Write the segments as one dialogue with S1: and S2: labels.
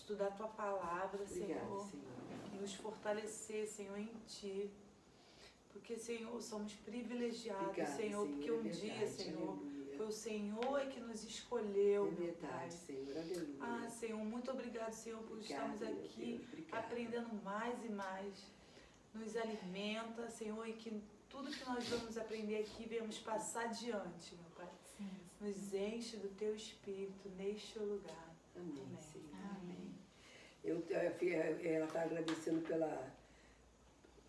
S1: estudar a Tua Palavra,
S2: Obrigada,
S1: Senhor.
S2: Senhor.
S1: Nos fortalecer, Senhor, em Ti. Porque, Senhor, somos privilegiados,
S2: Obrigada,
S1: Senhor, porque um
S2: verdade,
S1: dia, Senhor,
S2: aleluia.
S1: foi o Senhor que nos escolheu,
S2: É
S1: meu Pai.
S2: verdade, Senhor, aleluia.
S1: Ah, Senhor, muito obrigado, Senhor, por
S2: Obrigada,
S1: estarmos
S2: meu
S1: aqui
S2: Deus, obrigada.
S1: aprendendo mais e mais. Nos alimenta, Senhor, e que tudo que nós vamos aprender aqui venhamos passar adiante, meu Pai.
S3: Sim.
S1: Nos enche do Teu Espírito neste lugar.
S2: Amém,
S1: Amém.
S2: Senhor.
S3: Amém.
S2: Ela está agradecendo pela...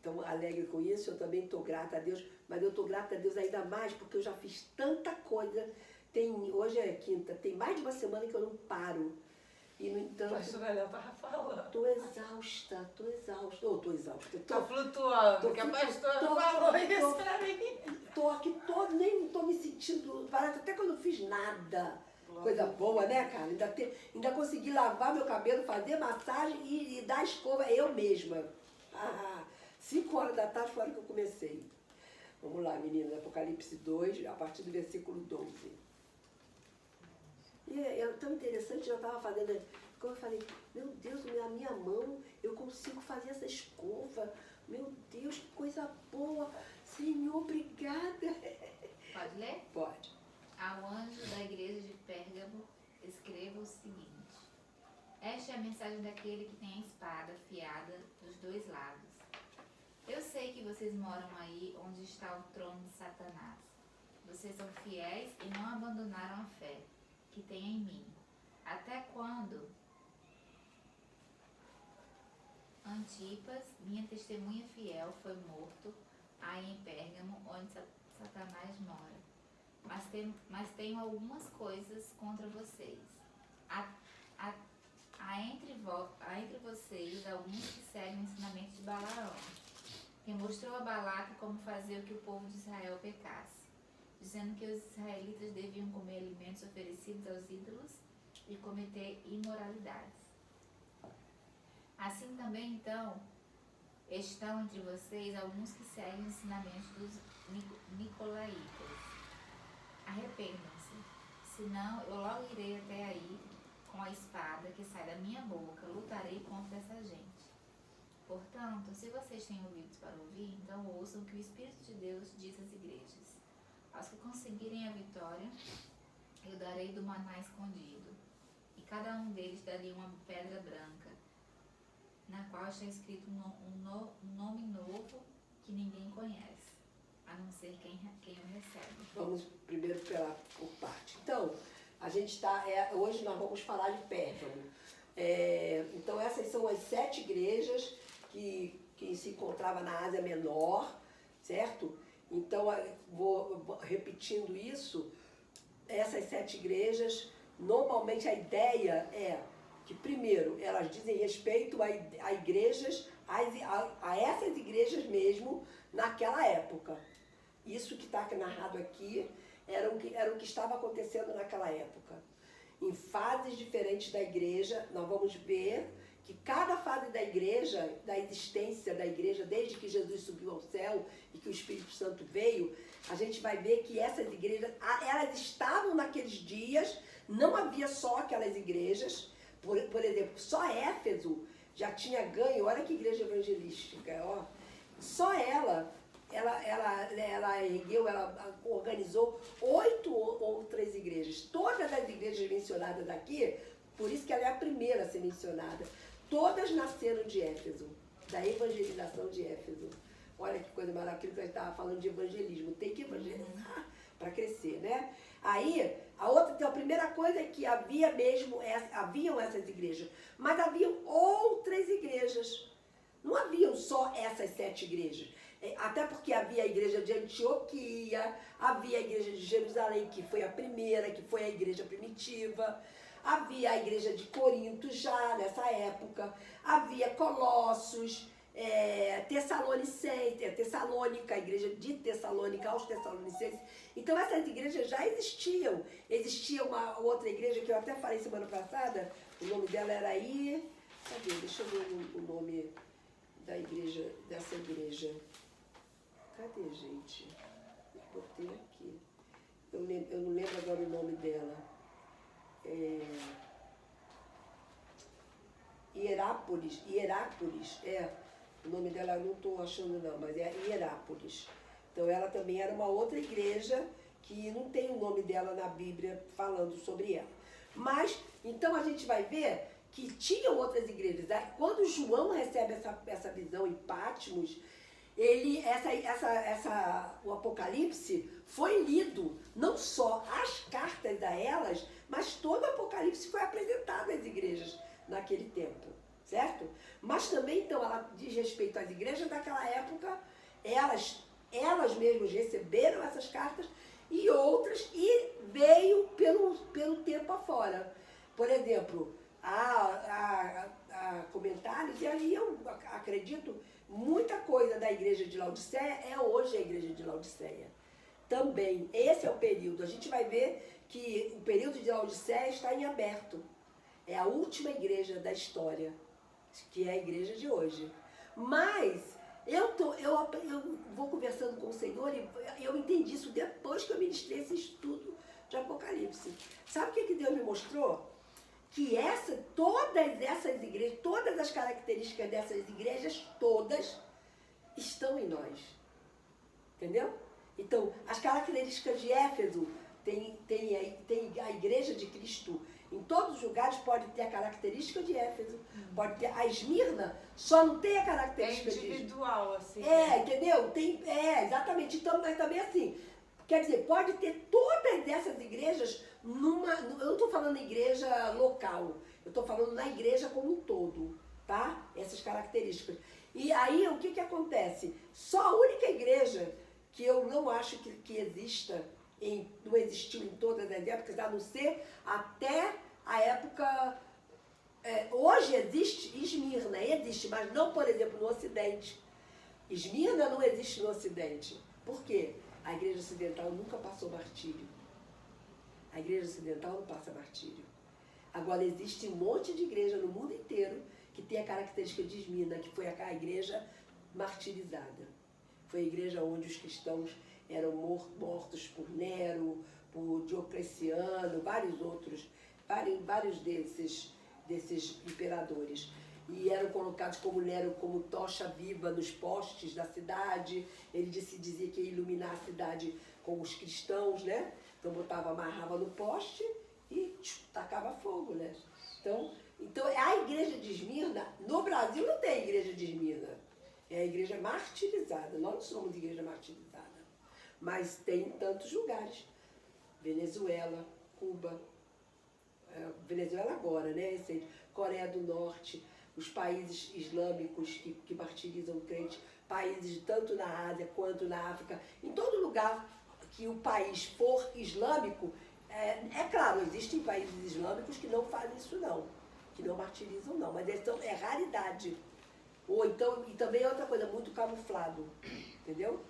S2: Tão alegre com isso, eu também estou grata a Deus, mas eu estou grata a Deus ainda mais porque eu já fiz tanta coisa. Hoje é quinta, tem mais de uma semana que eu não paro. E, no entanto,
S1: A pastora Léo estava falando.
S2: estou exausta. Estou exausta.
S1: Tá flutuando,
S2: tô
S1: que a
S2: flutu-
S1: pastora
S2: tô-
S1: falou
S2: tô-
S1: isso pra mim.
S2: Estou aqui nem estou me sentindo, parece até que eu não fiz nada. Coisa boa, né, cara? Ainda consegui lavar meu cabelo, fazer massagem e dar escova eu mesma. 5 horas da tarde foi a hora que eu comecei. Vamos lá, meninas, Apocalipse 2, a partir do versículo 12. E é tão interessante, eu estava fazendo, como eu falei, meu Deus, a minha mão, eu consigo fazer essa escova. Meu Deus, que coisa boa. Senhor, obrigada.
S3: Pode ler?
S2: Pode.
S3: Ao anjo da igreja de Pérgamo, escreva o seguinte: esta é a mensagem daquele que tem a espada afiada dos dois lados. Eu sei que vocês moram aí onde está o trono de Satanás. Vocês são fiéis e não abandonaram a fé que tem em mim. Até quando Antipas, minha testemunha fiel, foi morto aí em Pérgamo, onde Satanás mora. Mas tenho algumas coisas contra vocês. Há entre vocês alguns que seguem o ensinamento de Balaão, que mostrou a Balaque como fazer o que o povo de Israel pecasse, dizendo que os israelitas deviam comer alimentos oferecidos aos ídolos e cometer imoralidades. Assim também, então, estão entre vocês alguns que seguem o ensinamento dos nicolaítas. Arrependam-se, senão eu logo irei até aí com a espada que sai da minha boca, lutarei contra essa gente. Portanto, se vocês têm ouvidos para ouvir, então ouçam o que o Espírito de Deus diz às igrejas. Aos que conseguirem a vitória, eu darei do maná escondido, e cada um deles daria uma pedra branca, na qual está escrito um nome novo que ninguém conhece, a não ser quem o recebe.
S2: Vamos primeiro por parte. Então, a gente está... hoje nós vamos falar de Pérgamo. Então, essas são as 7 igrejas que se encontrava na Ásia Menor, certo? Então, vou repetindo isso. Essas 7 igrejas, normalmente a ideia é que, primeiro, elas dizem respeito a igrejas, a essas igrejas mesmo, naquela época. Isso que está narrado aqui era o que estava acontecendo naquela época. Em fases diferentes da igreja, nós vamos ver que cada fase da igreja, da existência da igreja, desde que Jesus subiu ao céu e que o Espírito Santo veio, a gente vai ver que essas igrejas, elas estavam naqueles dias, não havia só aquelas igrejas. Por exemplo, só Éfeso já tinha ganho, olha que igreja evangelística, ó. Só ela ergueu, ela organizou 8 outras igrejas. Todas as igrejas mencionadas aqui, por isso que ela é a primeira a ser mencionada, todas nasceram de Éfeso, da evangelização de Éfeso. Olha que coisa maravilhosa, que a gente estava falando de evangelismo, tem que evangelizar para crescer, né? Aí, então, a primeira coisa é que haviam essas igrejas, mas haviam outras igrejas. Não haviam só essas 7 igrejas. Até porque havia a igreja de Antioquia, havia a igreja de Jerusalém, que foi a primeira, que foi a igreja primitiva. Havia a igreja de Corinto já nessa época. Havia Colossos, Tessalônica, a igreja de Tessalônica aos Tessalonicenses. Então essas igrejas já existiam. Existia uma outra igreja que eu até falei semana passada, o nome dela era aí. Cadê? Deixa eu ver o nome da igreja, dessa igreja. Cadê, gente? Eu botei aqui. Eu não lembro agora o nome dela. Hierápolis, o nome dela eu não estou achando não, mas é Hierápolis. Então ela também era uma outra igreja que não tem o nome dela na Bíblia falando sobre ela. Mas, então a gente vai ver que tinham outras igrejas. Quando João recebe essa visão em Patmos, o Apocalipse foi lido, não só as cartas a elas, mas todo o Apocalipse foi apresentado às igrejas naquele tempo, certo? Mas também, então, ela diz respeito às igrejas daquela época, elas mesmas receberam essas cartas e outras, e veio pelo tempo afora. Por exemplo, há comentários, e aí eu acredito, muita coisa da igreja de Laodiceia é hoje a igreja de Laodiceia. Também, esse é o período. A gente vai ver que o período de Laodiceia está em aberto. É a última igreja da história, que é a igreja de hoje. Mas eu vou conversando com o Senhor e eu entendi isso depois que eu ministrei esse estudo de Apocalipse. Sabe o que Deus me mostrou? Que todas essas igrejas, todas as características dessas igrejas, todas estão em nós. Entendeu? Então, as características de Éfeso, tem a igreja de Cristo. Em todos os lugares pode ter a característica de Éfeso, pode ter a Esmirna, só não tem a característica de...
S1: É individual, assim.
S2: Entendeu? Exatamente. Então, mas também assim, quer dizer, pode ter todas essas igrejas eu não estou falando igreja local, eu estou falando na igreja como um todo, tá? Essas características. E aí, o que acontece? Só a única igreja que eu não acho que exista, não existiu em todas as épocas, a não ser até a época... hoje existe Esmirna, existe, mas não, por exemplo, no Ocidente. Esmirna não existe no Ocidente. Por quê? A igreja ocidental nunca passou martírio. A igreja ocidental não passa martírio. Agora, existe um monte de igreja no mundo inteiro que tem a característica de Esmirna, que foi a igreja martirizada. Foi a igreja onde os cristãos eram mortos por Nero, por Diocleciano, vários desses imperadores. E eram colocados como Nero, como tocha viva nos postes da cidade. Ele dizia que ia iluminar a cidade com os cristãos, né? Então amarrava no poste e tacava fogo, né? Então a igreja de Esmirna, no Brasil não tem igreja de Esmirna. É a igreja martirizada. Nós não somos igreja martirizada. Mas tem em tantos lugares. Venezuela, Cuba, Venezuela agora, né? Coreia do Norte, os países islâmicos que martirizam o crente, países tanto na Ásia quanto na África, em todo lugar que o país for islâmico, é claro, existem países islâmicos que não fazem isso não, que não martirizam não, mas é raridade. Ou então, e também é outra coisa, muito camuflado, entendeu?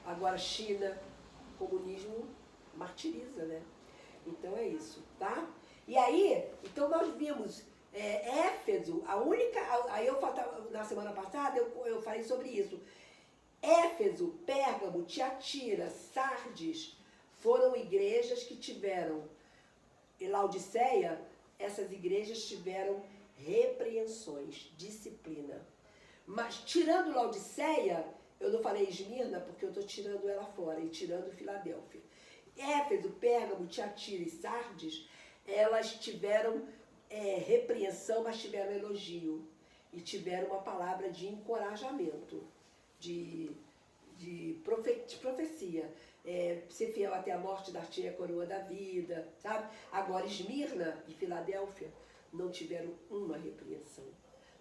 S2: Agora, China, comunismo martiriza, né? Então é isso, tá? E aí, então nós vimos Éfeso, aí na semana passada eu falei sobre isso. Éfeso, Pérgamo, Tiatira, Sardes foram igrejas que tiveram, em Laodiceia, essas igrejas tiveram repreensões, disciplina. Mas tirando Laodiceia, eu não falei Esmirna porque eu estou tirando ela fora, e tirando Filadélfia. Éfeso, Pérgamo, Tiatira e Sardes, elas tiveram repreensão, mas tiveram elogio. E tiveram uma palavra de encorajamento, de profecia. Ser fiel até a morte, dar-te a coroa da vida, sabe? Agora, Esmirna e Filadélfia não tiveram uma repreensão,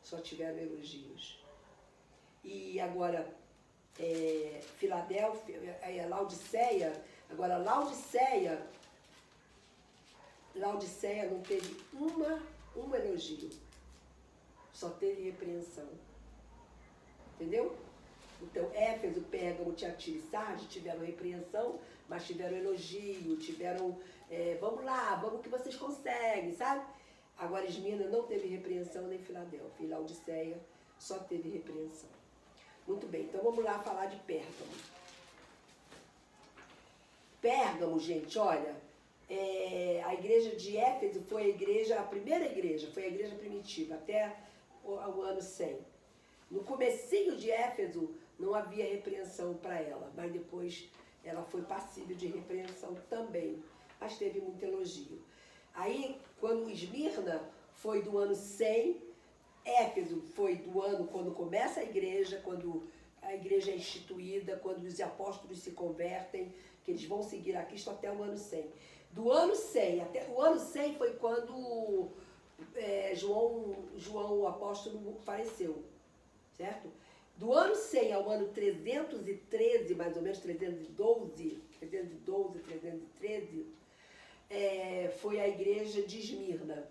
S2: só tiveram elogios. E agora, Laodiceia, agora Laodiceia não teve um elogio, só teve repreensão. Entendeu? Então, Éfeso, Pérgamo, Tiatira e Sardes tiveram repreensão, mas tiveram elogio, tiveram, vamos lá, vamos que vocês conseguem, sabe? Agora, Esmirna não teve repreensão nem Filadélfia, e Laodiceia só teve repreensão. Muito bem, então vamos lá falar de Pérgamo. Pérgamo, gente, olha, a igreja de Éfeso foi a primeira igreja, foi a igreja primitiva, o ano 100. No comecinho de Éfeso não havia repreensão para ela, mas depois ela foi passível de repreensão também, mas teve muito elogio. Aí, quando Esmirna foi do ano 100, Éfeso foi do ano quando começa a igreja, quando a igreja é instituída, quando os apóstolos se convertem, que eles vão seguir a Cristo até o ano 100. Do ano 100 até o ano 100 foi quando João o apóstolo faleceu, certo? Do ano 100 ao ano 313, mais ou menos, 313, foi a igreja de Esmirna,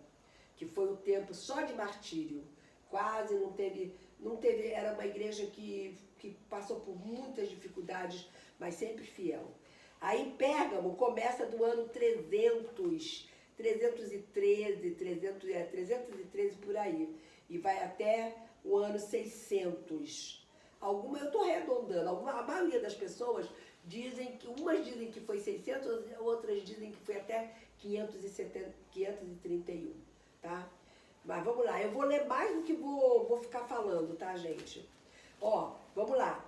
S2: que foi o tempo só de martírio. Quase não teve, era uma igreja que passou por muitas dificuldades, mas sempre fiel. Aí Pérgamo começa do ano 313 por aí, e vai até o ano 600. Eu estou arredondando, a maioria das pessoas dizem que, umas dizem que foi 600, outras dizem que foi até 531, tá? Mas vamos lá, eu vou ler mais do que vou ficar falando, tá, gente? Ó, vamos lá.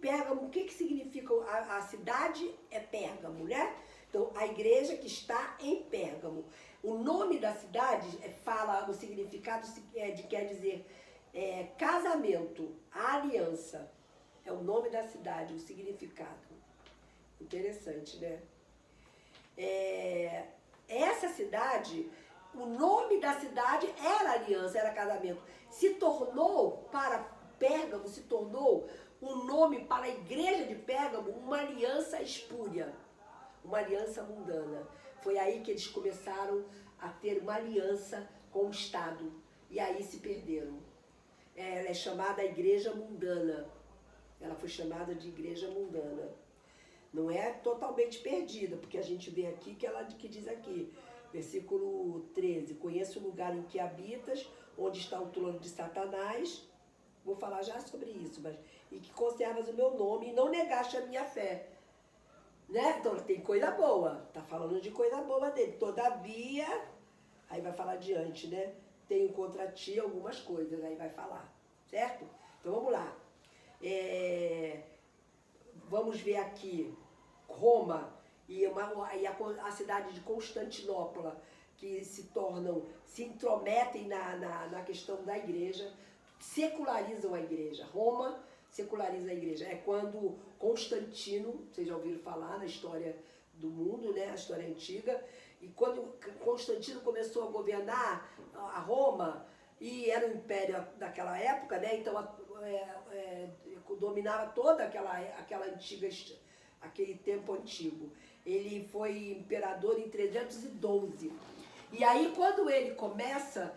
S2: Pérgamo, o que significa? A cidade é Pérgamo, né? Então, a igreja que está em Pérgamo. O nome da cidade fala o significado quer dizer casamento, aliança. É o nome da cidade, o significado. Interessante, né? Essa cidade, o nome da cidade era aliança, era casamento. Para Pérgamo, se tornou o nome para a igreja de Pérgamo, uma aliança espúria, uma aliança mundana. Foi aí que eles começaram a ter uma aliança com o Estado. E aí se perderam. Ela é chamada igreja mundana. Ela foi chamada de igreja mundana. Não é totalmente perdida, porque a gente vê aqui que diz aqui, versículo 13, conheço o lugar em que habitas, onde está o trono de Satanás. Vou falar já sobre isso, e que conservas o meu nome e não negaste a minha fé. Né? Então tem coisa boa, está falando de coisa boa dele. Todavia, aí vai falar adiante, né? Tenho contra ti algumas coisas, aí vai falar, certo? Então vamos lá. Vamos ver aqui Roma e a cidade de Constantinopla, que se intrometem na questão da igreja, secularizam a igreja. Roma seculariza a igreja. É quando Constantino, vocês já ouviram falar na história do mundo, né, a história antiga, e quando Constantino começou a governar a Roma, e era o império daquela época, né, então dominava toda aquele tempo antigo. Ele foi imperador em 312. E aí quando ele começa,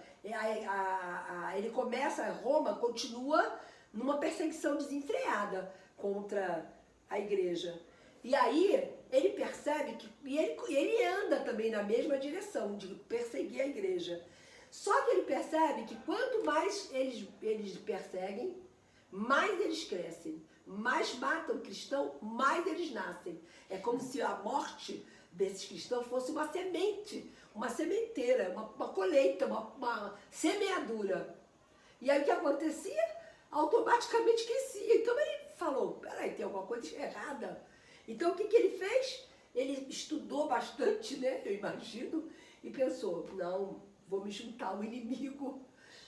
S2: Roma continua numa perseguição desenfreada contra a igreja. E aí ele percebe ele anda também na mesma direção de perseguir a igreja. Só que ele percebe que quanto mais eles perseguem, mais eles crescem. Mais matam cristão, mais eles nascem. É como se a morte desses cristãos fosse uma semente, uma sementeira, uma colheita, uma semeadura. E aí o que acontecia? Automaticamente crescia. Então ele falou, peraí, tem alguma coisa errada. Então o que ele fez? Ele estudou bastante, né, eu imagino, e pensou, não, vou me juntar ao inimigo,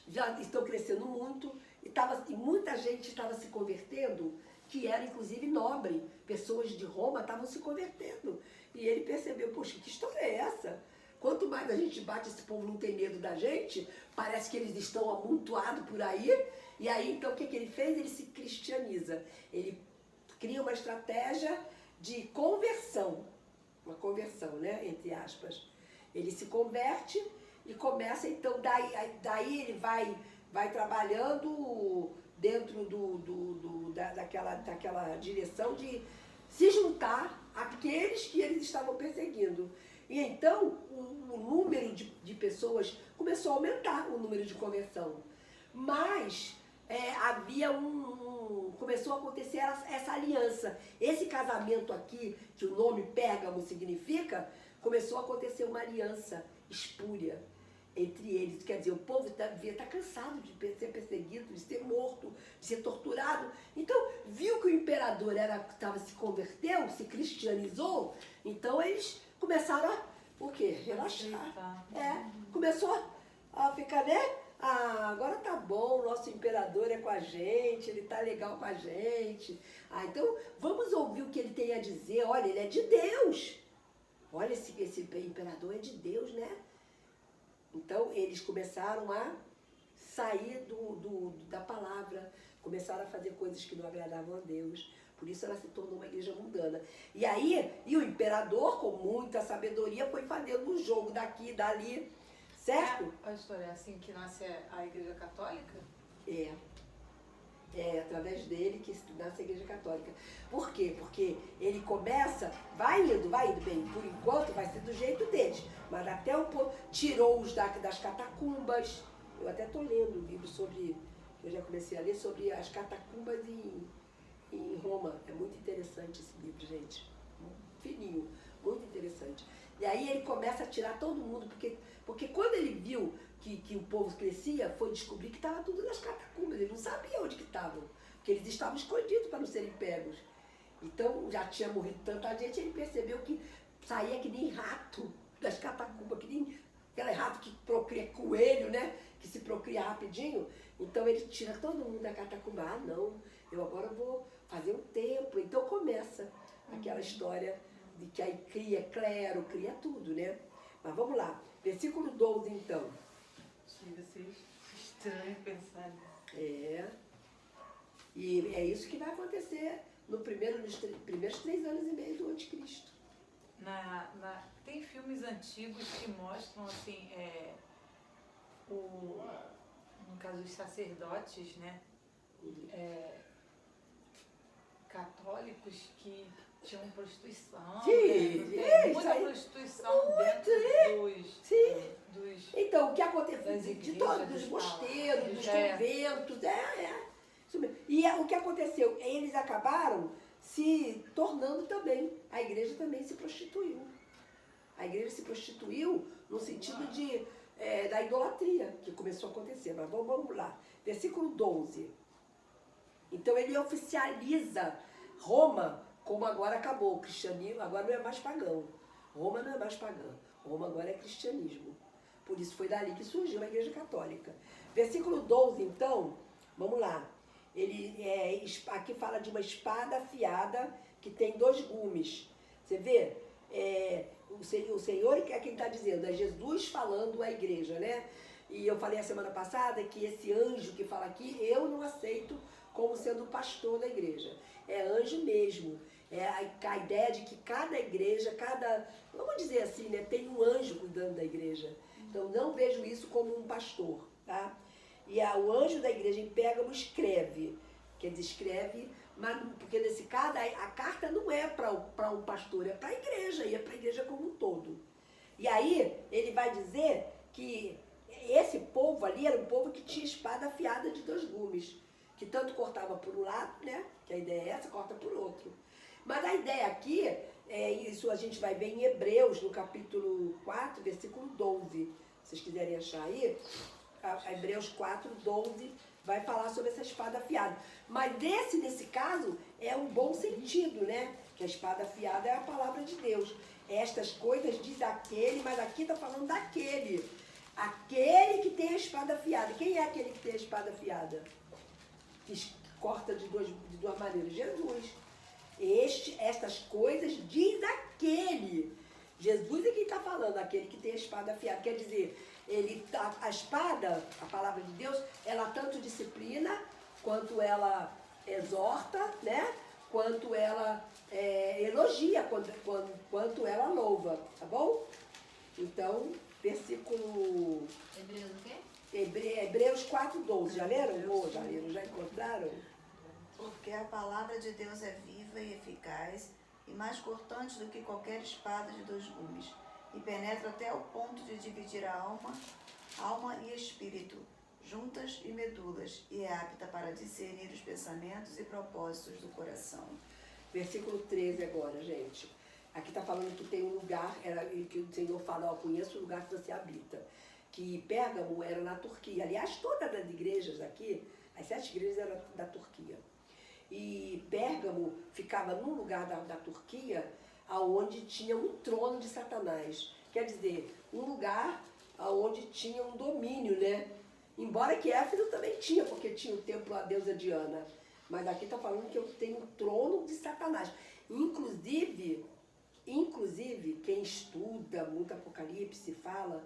S2: já estou crescendo muito, e muita gente estava se convertendo, que era inclusive nobre, pessoas de Roma estavam se convertendo. E ele percebeu, poxa, que história é essa? Quanto mais a gente bate, esse povo não tem medo da gente, parece que eles estão amontoados por aí. E aí, então, o que ele fez? Ele se cristianiza. Ele cria uma estratégia de conversão. Uma conversão, né? Entre aspas. Ele se converte e começa, então, daí ele vai trabalhando dentro daquela direção de se juntar àqueles que eles estavam perseguindo. E então o número de pessoas começou a aumentar, o número de conversão. Mas começou a acontecer essa aliança. Esse casamento aqui, que o nome Pérgamo significa, começou a acontecer uma aliança espúria. entre eles. Quer dizer, o povo devia estar cansado de ser perseguido, de ser morto, de ser torturado. Então, viu que o imperador se converteu, se cristianizou, então eles começaram a, o quê? Relaxar. Começou a ficar, né? Ah, agora tá bom, o nosso imperador é com a gente, ele tá legal com a gente. Ah, então vamos ouvir o que ele tem a dizer. Olha, ele é de Deus. Olha, esse imperador é de Deus, né? Então, eles começaram a sair da palavra, começaram a fazer coisas que não agradavam a Deus. Por isso ela se tornou uma igreja mundana. E aí, o imperador, com muita sabedoria, foi fazendo um jogo daqui e dali, certo?
S1: Pastor, é assim que nasce a igreja católica?
S2: É através dele que nasce a igreja católica. Por quê? Porque ele começa, vai indo bem. Por enquanto vai ser do jeito deles. Mas até o povo tirou-os das catacumbas. Eu até estou lendo um livro sobre, eu já comecei a ler sobre as catacumbas em Roma. É muito interessante esse livro, gente. Fininho, muito interessante. E aí ele começa a tirar todo mundo, porque quando ele viu que o povo crescia, foi descobrir que estava tudo nas catacumbas. Ele não sabia onde que estavam, porque eles estavam escondidos para não serem pegos. Então, já tinha morrido tanta gente, ele percebeu que saía que nem rato das catacumbas, que nem aquele rato que procria coelho, né? Que se procria rapidinho. Então, ele tira todo mundo da catacumba. Ah, não, eu agora vou fazer um templo. Então, começa aquela história de que aí cria clero, cria tudo, né? Mas vamos lá, versículo 12, então.
S1: Vocês estranho pensar nisso.
S2: E é isso que vai acontecer nos primeiros 3 anos e meio do anticristo.
S1: Tem filmes antigos que mostram, assim, no caso dos sacerdotes, né? Católicos que tinham prostituição.
S2: Sim,
S1: muita prostituição dentro dos...
S2: Então, o que aconteceu
S1: das
S2: de
S1: igrejas,
S2: todos, dos mosteiros, dos conventos, isso mesmo. E o que aconteceu? Eles acabaram se tornando também, a igreja também se prostituiu. A igreja se prostituiu no sentido da idolatria, que começou a acontecer. Mas vamos lá, versículo 12. Então ele oficializa Roma, como agora acabou o cristianismo, agora não é mais pagão. Roma não é mais pagã, Roma agora é cristianismo. Por isso foi dali que surgiu a igreja católica. Versículo 12, então, vamos lá. Ele aqui fala de uma espada afiada que tem 2 gumes. Você vê? O Senhor é quem está dizendo, é Jesus falando à igreja, né? E eu falei a semana passada que esse anjo que fala aqui, eu não aceito como sendo o pastor da igreja. É anjo mesmo. É a ideia de que cada igreja, vamos dizer assim, né, tem um anjo cuidando da igreja. Então, não vejo isso como um pastor, tá? E o anjo da igreja em Pérgamo escreve, quer dizer, escreve, mas, porque nesse caso, a carta não é para um pastor, é para a igreja, e é para a igreja como um todo. E aí, ele vai dizer que esse povo ali era um povo que tinha espada afiada de 2 gumes, que tanto cortava por um lado, né, que a ideia é essa, corta por outro. Mas a ideia aqui, isso a gente vai ver em Hebreus, no capítulo 4, versículo 12. Se vocês quiserem achar aí, Hebreus 4, 12, vai falar sobre essa espada afiada. Mas nesse caso, é um bom sentido, né? Que a espada afiada é a palavra de Deus. Estas coisas diz aquele, mas aqui está falando daquele. Aquele que tem a espada afiada. Quem é aquele que tem a espada afiada? Que corta de duas maneiras. Jesus. Estas coisas diz aquele. Jesus é quem está falando, aquele que tem a espada afiada. Quer dizer, a espada, a palavra de Deus, ela tanto disciplina, quanto ela exorta, né? Quanto ela elogia, quanto ela louva, tá bom? Então, versículo...
S3: Hebreus o quê?
S2: Hebreus 4:12. Já leram? Já leram? Já encontraram?
S4: Porque a palavra de Deus é viva e eficaz, e mais cortante do que qualquer espada de 2 gumes, e penetra até o ponto de dividir a alma e espírito, juntas e medulas, e é apta para discernir os pensamentos e propósitos do coração.
S2: Versículo 13 agora, gente. Aqui está falando que tem um lugar, que o Senhor fala, conheço o lugar que você habita. que Pérgamo era na Turquia. Aliás, todas as igrejas aqui, as 7 igrejas eram da Turquia. E Pérgamo ficava num lugar da Turquia onde tinha um trono de Satanás. Quer dizer, um lugar onde tinha um domínio, né? Embora que Éfeso também tinha, porque tinha o templo à deusa Diana. Mas aqui está falando que eu tenho um trono de Satanás. Inclusive, quem estuda muito Apocalipse fala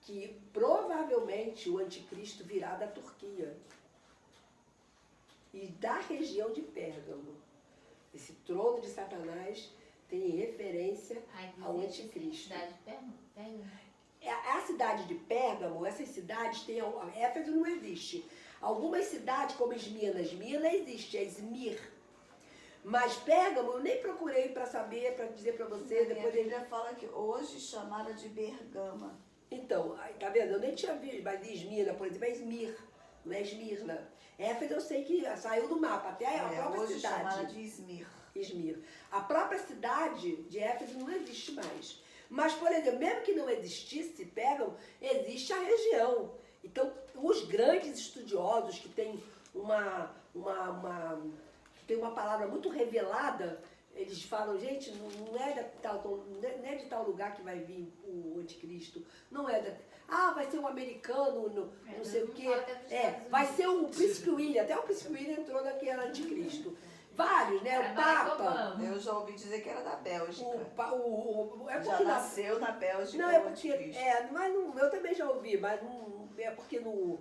S2: que provavelmente o anticristo virá da Turquia e da região de Pérgamo. Esse trono de Satanás tem referência ao anticristo. A cidade de Pérgamo, essas cidades têm... Éfeso não existe. Algumas cidades, como Esmirna existe, é Esmir. Mas Pérgamo, eu nem procurei para saber, para dizer para você.
S4: Depois a Bíblia fala que hoje chamada de Bergama.
S2: Então, tá vendo? Eu nem tinha visto, mas Esmirna, por exemplo, é Esmir, não é Esmirna. Éfeso eu sei que saiu do mapa, até a própria
S4: hoje
S2: cidade.
S4: chamada de Esmir.
S2: Esmir. A própria cidade de Éfeso não existe mais. Mas, por exemplo, mesmo que não existisse Pérgamo, existe a região. Então, os grandes estudiosos que têm uma palavra muito revelada, eles falam, gente, não é de tal lugar que vai vir o anticristo. Não é vai ser um americano, não sei o quê. Vai ser o príncipe William. Até o príncipe William entrou naquele anticristo. Vários, né? O Papa.
S4: Eu já ouvi dizer que era da Bélgica.
S2: Já
S4: nasceu na Bélgica.
S2: Não, é porque. Mas eu também já ouvi, mas não, é porque no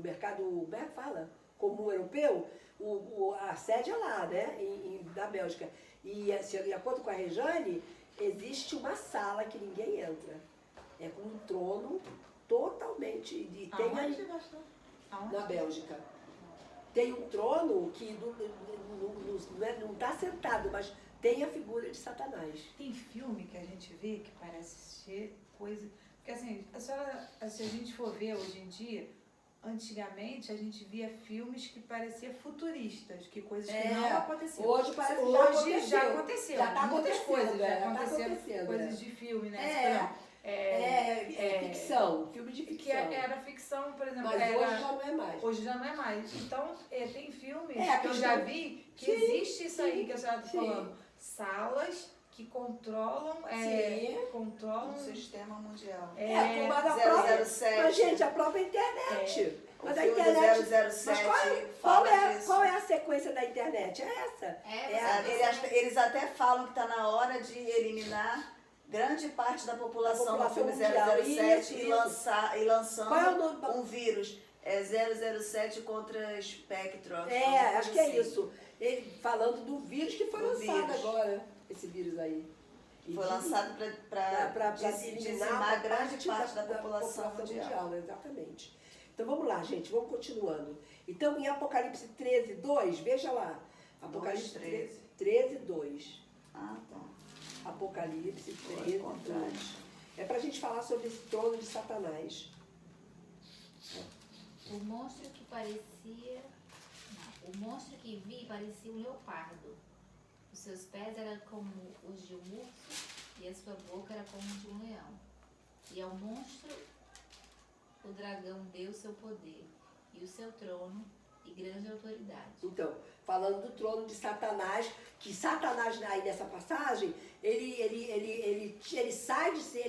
S2: mercado, como é que fala? Comum europeu, a sede é lá, né? Da Bélgica. E de acordo com a Rejane, existe uma sala que ninguém entra. É com um trono totalmente. Na Bélgica. Tem um trono que não está sentado, mas tem a figura de Satanás.
S1: Tem filme que a gente vê que parece ser coisa... Porque assim, se a gente for ver hoje em dia, antigamente a gente via filmes que pareciam futuristas, que coisas que não aconteceram.
S2: Hoje parece que
S1: já aconteceu.
S2: Já está
S1: muitas
S2: acontecendo,
S1: coisas já
S2: tá
S1: aconteceram,
S2: acontecendo,
S1: coisas de filme, né?
S2: Ficção, filme de ficção.
S1: Que era ficção, por exemplo.
S2: Mas hoje já não é mais.
S1: Hoje já não é mais. Então, tem filmes que eu
S2: questão...
S1: já vi que existe isso aí que a senhora está falando. Salas que controlam
S4: o sistema mundial.
S2: Mas a
S4: 007.
S2: Mas, gente, a própria internet.
S4: Mas a internet. 007
S2: qual é a sequência da internet? É essa.
S4: Eles até falam que está na hora de eliminar grande parte da população do filme
S2: mundial.
S4: 007
S2: Isso.
S4: e lançando
S2: Qual é o nome?
S4: Um vírus. 007 contra Spectro.
S2: Acho que é isso. Ele falando do vírus que foi lançado agora. Esse vírus aí.
S4: Foi lançado para dizimar grande parte da população mundial.
S2: Exatamente. Então vamos lá, gente, vamos continuando. Então em Apocalipse 13, 2, veja lá. Apocalipse 13, 2.
S4: Ah, tá.
S2: Apocalipse 13, 2. É pra gente falar sobre esse trono de Satanás.
S3: O monstro que vi parecia um leopardo. Os seus pés eram como os de um urso e a sua boca era como de um leão. E ao monstro o dragão deu seu poder e o seu trono e grande autoridade.
S2: Então, falando do trono de Satanás, que Satanás aí nessa passagem, ele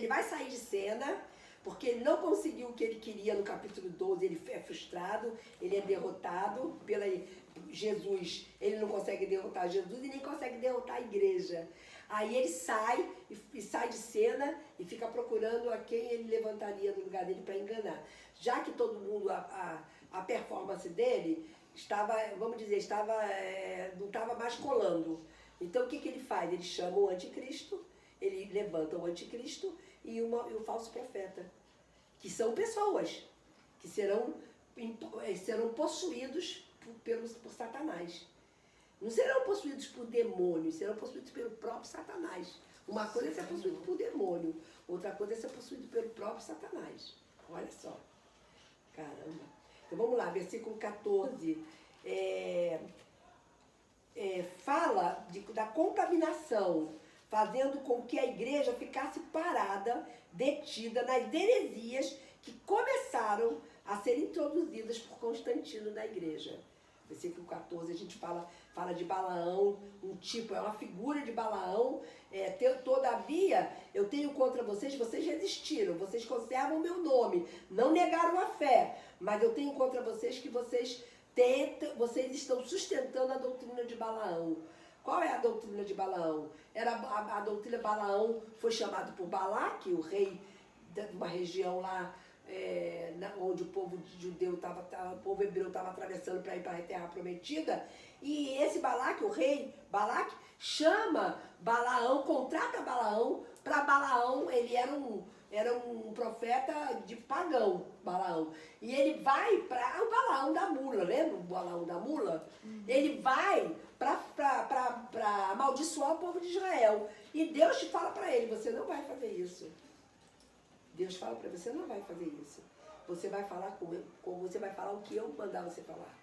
S2: vai sair de cena, porque ele não conseguiu o que ele queria no capítulo 12, ele é frustrado, ele é derrotado pela Jesus, ele não consegue derrotar Jesus e nem consegue derrotar a igreja. Aí ele sai de cena e fica procurando a quem ele levantaria no lugar dele para enganar. Já que todo mundo, a performance dele estava, vamos dizer, não estava mais colando. Então o que ele faz? Ele chama o anticristo, ele levanta o anticristo e o falso profeta, que são pessoas que serão possuídos por Satanás. Não serão possuídos por demônios, serão possuídos pelo próprio Satanás. Uma coisa é ser possuído por demônio, outra coisa é ser possuído pelo próprio Satanás. Olha só. Caramba. Então vamos lá, versículo 14. Fala da contaminação. fazendo com que a igreja ficasse parada, detida nas heresias que começaram a ser introduzidas por Constantino na igreja. Versículo 14, a gente fala de Balaão, é uma figura de Balaão. Todavia, eu tenho contra vocês resistiram, vocês conservam o meu nome, não negaram a fé, mas eu tenho contra vocês que vocês estão sustentando a doutrina de Balaão. Qual é a doutrina de Balaão? A doutrina de Balaão foi chamado por Balaque, o rei de uma região lá, onde o povo judeu o povo hebreu estava atravessando para ir para a terra prometida, e esse Balaque, o rei Balaque, chama Balaão, contrata Balaão, para Balaão, ele era um profeta de pagão, Balaão, e ele vai para o Balaão da mula, lembra o Balaão da mula? Ele vai para amaldiçoar o povo de Israel, e Deus te fala para ele, você não vai fazer isso. Deus fala para você, não vai fazer isso. Você vai falar você vai falar o que eu mandar você falar.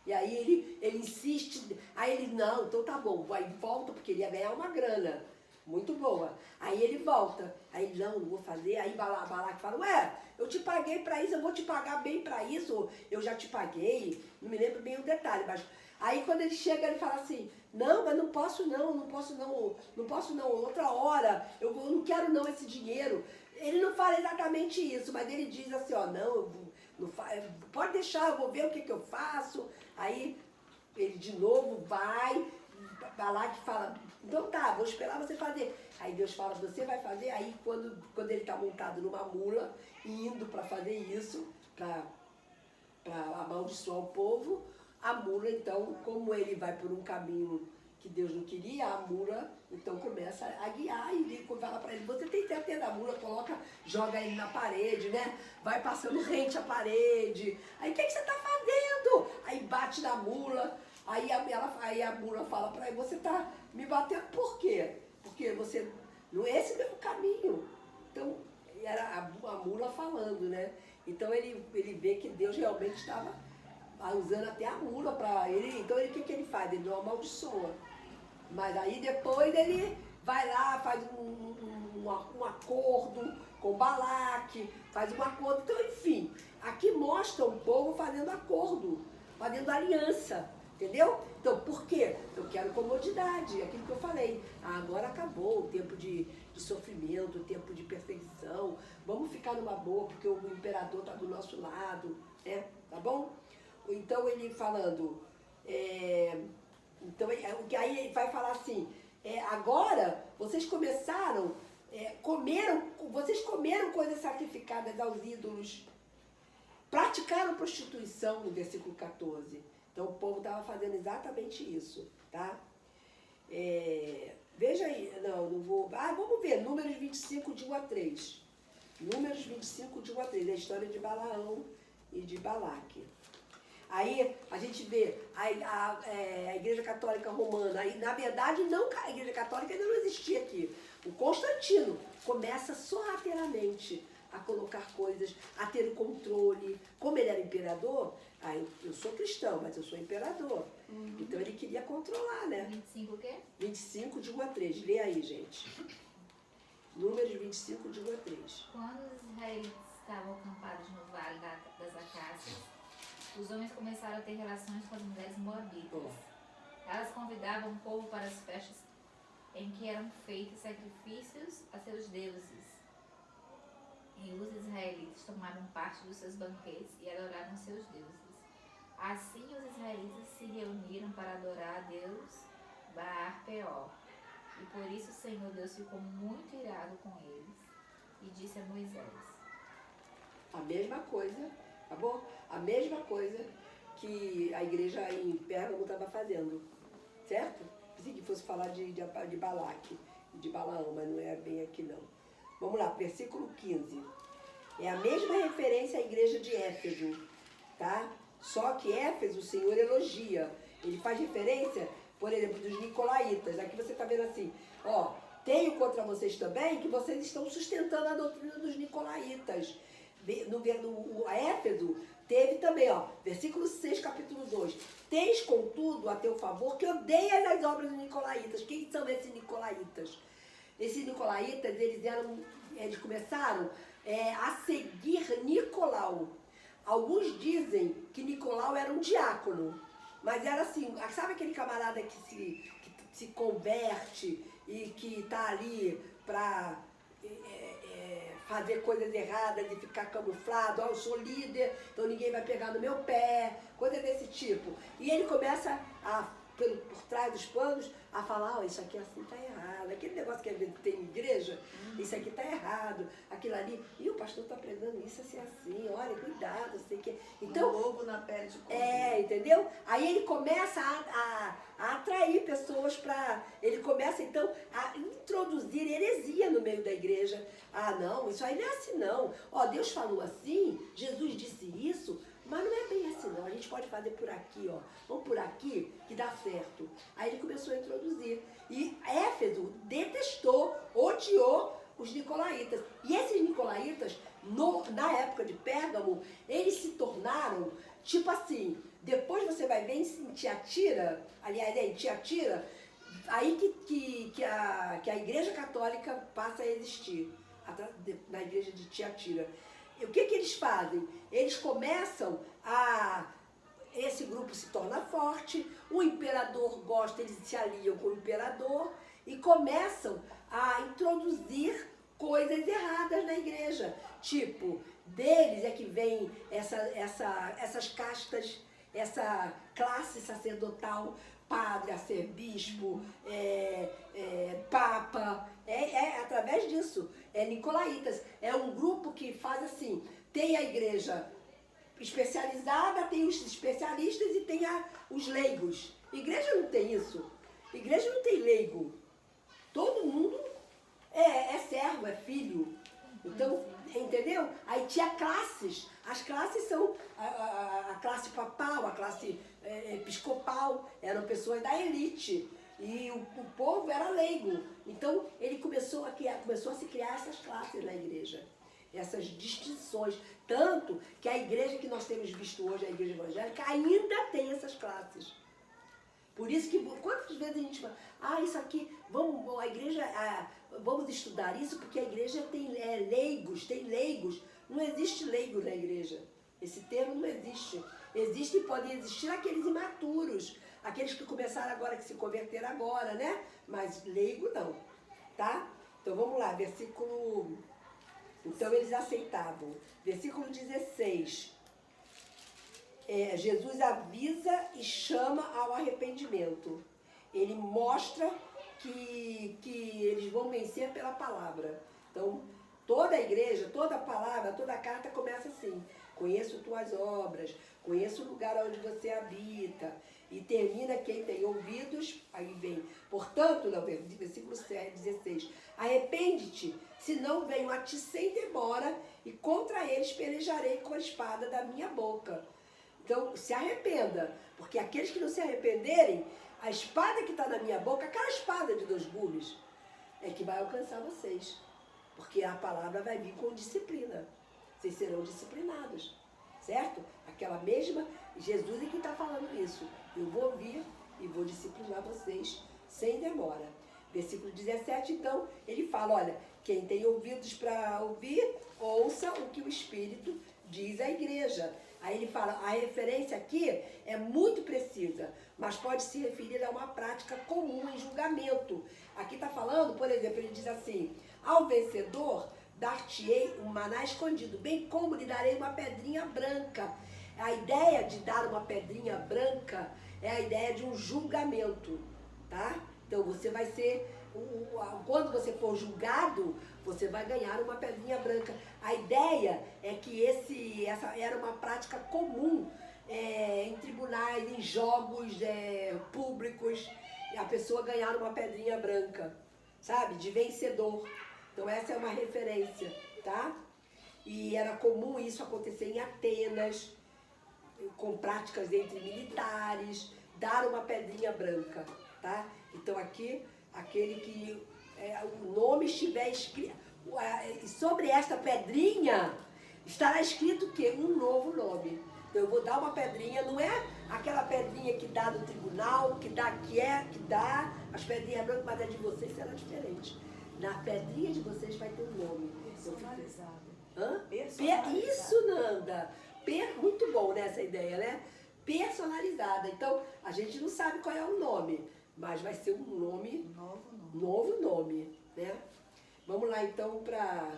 S2: E aí ele insiste, aí ele, não, então tá bom, aí volta, porque ele ia ganhar uma grana muito boa. Aí ele volta, aí ele, não vou fazer, aí Balaque fala, eu te paguei para isso, eu vou te pagar bem para isso, eu já te paguei, não me lembro bem o detalhe, mas aí quando ele chega, ele fala assim, não, mas não posso não, outra hora, eu não quero não esse dinheiro. Ele não fala exatamente isso, mas ele diz assim, pode deixar, eu vou ver o que eu faço. Aí ele de novo vai lá que fala, então tá, vou esperar você fazer. Aí Deus fala, você vai fazer? Aí quando ele está montado numa mula, indo para fazer isso, para amaldiçoar o povo, a mula então, como ele vai por um caminho que Deus não queria, a mula então começa a guiar e ele fala para ele, você tem certeza da mula, joga ele na parede, né? Vai passando rente à parede. Aí o que você está fazendo? Aí bate na mula, aí a mula fala para ele, você está me batendo por quê? Porque você não é esse mesmo caminho. Então era a mula falando, né? Então ele vê que Deus realmente estava usando até a mula para ele. Então o que ele faz? Ele não amaldiçoa. Mas aí depois ele vai lá, faz um acordo com Balaque, faz um acordo. Então, enfim, aqui mostra o povo fazendo acordo, fazendo aliança, entendeu? Então, por quê? Eu quero comodidade, aquilo que eu falei. Agora acabou o tempo de sofrimento, o tempo de perseguição. Vamos ficar numa boa, porque o imperador está do nosso lado, né? Tá bom? Então, ele falando... Então, aí ele vai falar assim, agora vocês vocês comeram coisas sacrificadas aos ídolos, praticaram prostituição, no versículo 14. Então o povo estava fazendo exatamente isso, tá? Veja aí, não vou... vamos ver, Números 25, de 1 a 3. Números 25, de 1 a 3, a história de Balaão e de Balaque. Aí a gente vê a Igreja Católica Romana, aí na verdade a Igreja Católica ainda não existia aqui. O Constantino começa sorrateiramente a colocar coisas, a ter o controle. Como ele era imperador, eu sou cristão, mas eu sou imperador. Então ele queria controlar, né?
S3: 25 o quê?
S2: 25 de 1 a 3, lê aí, gente. Números 25 de 1 a 3.
S3: Quando os israelitas estavam acampados no vale das Acácias, os homens começaram a ter relações com as mulheres moabitas. Elas convidavam o povo para as festas em que eram feitos sacrifícios a seus deuses. E os israelitas tomaram parte dos seus banquetes e adoraram seus deuses. Assim os israelitas se reuniram para adorar a Deus Baal-peor. E por isso o Senhor Deus ficou muito irado com eles e disse a Moisés.
S2: A mesma coisa, tá bom? A mesma coisa que a igreja em Pérgamo estava fazendo, certo? Pensei que fosse falar de Balaque e de Balaão, mas não é bem aqui não. Vamos lá, versículo 15. É a mesma referência à igreja de Éfeso, tá? Só que Éfeso o Senhor elogia. Ele faz referência, por exemplo, dos nicolaítas. Aqui você está vendo assim, tenho contra vocês também que vocês estão sustentando a doutrina dos nicolaítas. No Éfeso teve também, versículo 6, capítulo 2. Tens, contudo, a teu favor que odeias as obras dos nicolaítas. Quem são esses nicolaítas? esses nicolaítas, eles começaram a seguir Nicolau. Alguns dizem que Nicolau era um diácono, mas era assim, sabe aquele camarada que se converte e que está ali para fazer coisas erradas e ficar camuflado, eu sou líder, então ninguém vai pegar no meu pé, coisa desse tipo. E ele começa por trás dos panos, a falar, isso aqui assim tá errado, aquele negócio que tem em igreja, isso aqui tá errado, aquilo ali, e o pastor tá pregando isso assim, olha, cuidado, sei que. Então,
S4: lobo na pele de cordeiro.
S2: Entendeu? Aí ele começa a atrair pessoas ele começa então a introduzir heresia no meio da igreja. Não, isso aí não é assim não. Deus falou assim, Jesus disse isso, mas não é bem assim não, a gente pode fazer por aqui, vamos por aqui que dá certo. Aí ele começou a introduzir. E Éfeso detestou, odiou os nicolaítas. E esses nicolaítas, na época de Pérgamo, eles se tornaram, tipo assim, depois você vai ver em Tiatira, aliás, em Tiatira, aí que a igreja católica passa a existir, na igreja de Tiatira. E o que eles fazem? Eles começam esse grupo se torna forte, o imperador gosta, eles se aliam com o imperador e começam a introduzir coisas erradas na igreja. Tipo, deles é que vem essas castas, essa classe sacerdotal, padre, arcebispo, papa, através disso, nicolaítas. É um grupo que faz assim, tem a igreja especializada, tem os especialistas e tem os leigos. Igreja não tem isso. Igreja não tem leigo. Todo mundo é servo, é filho. Então, entendeu? Aí tinha classes. As classes são a classe papal, a classe episcopal, eram pessoas da elite. E o povo era leigo. Então, ele começou a se criar essas classes na igreja. Essas distinções. Tanto que a igreja que nós temos visto hoje, a igreja evangélica, ainda tem essas classes. Por isso que, quantas vezes a gente fala, isso aqui, vamos estudar isso, porque a igreja tem leigos. Não existe leigo na igreja. Esse termo não existe. Podem existir aqueles imaturos, aqueles que começaram agora, que se converteram agora, né? Mas leigo não, tá? Então vamos lá, versículo... Então eles aceitavam. Versículo 16. Jesus avisa e chama ao arrependimento. Ele mostra que eles vão vencer pela palavra. Então, toda a igreja, toda a palavra, toda a carta começa assim. Conheço tuas obras, conheço o lugar onde você habita. E termina quem tem ouvidos, aí vem. Portanto, no versículo 16, arrepende-te, senão venho a ti sem demora, e contra eles pelejarei com a espada da minha boca. Então, se arrependa, porque aqueles que não se arrependerem, a espada que está na minha boca, aquela espada de 2 gumes, é que vai alcançar vocês. Porque a palavra vai vir com disciplina. Vocês serão disciplinados, certo? Aquela mesma, Jesus é que está falando isso. Eu vou vir e vou disciplinar vocês sem demora. Versículo 17, então, ele fala, olha, quem tem ouvidos para ouvir, ouça o que o Espírito diz à igreja. Aí ele fala, a referência aqui é muito precisa, mas pode se referir a uma prática comum em julgamento. Aqui está falando, por exemplo, ele diz assim, ao vencedor dar-te-ei um maná escondido, bem como lhe darei uma pedrinha branca. A ideia de dar uma pedrinha branca é a ideia de um julgamento, tá? Então você vai ser, quando você for julgado, você vai ganhar uma pedrinha branca. A ideia é que essa era uma prática comum em tribunais, em jogos públicos, a pessoa ganhar uma pedrinha branca, sabe? De vencedor. Então essa é uma referência, tá? E era comum isso acontecer em Atenas, com práticas entre militares, dar uma pedrinha branca, tá? Então aqui, aquele que o nome estiver escrito, sobre esta pedrinha estará escrito o quê? Um novo nome. Então eu vou dar uma pedrinha, não é aquela pedrinha que dá no tribunal, que dá as pedrinhas brancas, mas a de vocês será diferente. Na pedrinha de vocês vai ter um nome.
S4: Personalizado.
S2: Hã?
S4: Personalizado.
S2: Isso, Nanda. Muito bom, né, essa ideia, né? Personalizada. Então, a gente não sabe qual é o nome, mas vai ser um nome, novo nome, né? Vamos lá, então, para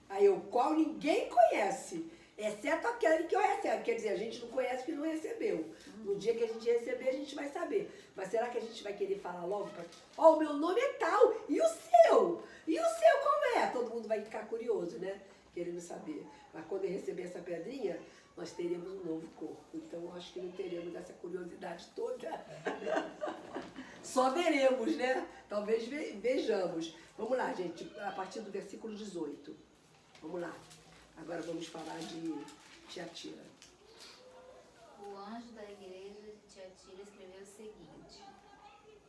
S2: aí o qual ninguém conhece, exceto aquele que eu recebo. Quer dizer, a gente não conhece que não recebeu. No dia que a gente receber, a gente vai saber. Mas será que a gente vai querer falar logo? Ó, o meu nome é tal, e o seu? E o seu como é? Todo mundo vai ficar curioso, né? Querendo saber. Mas quando eu receber essa pedrinha, nós teremos um novo corpo. Então, eu acho que não teremos essa curiosidade toda. Só veremos, né? Talvez vejamos. Vamos lá, gente, a partir do versículo 18. Vamos lá. Agora vamos falar de Tiatira.
S3: O anjo da igreja de Tiatira escreveu o seguinte: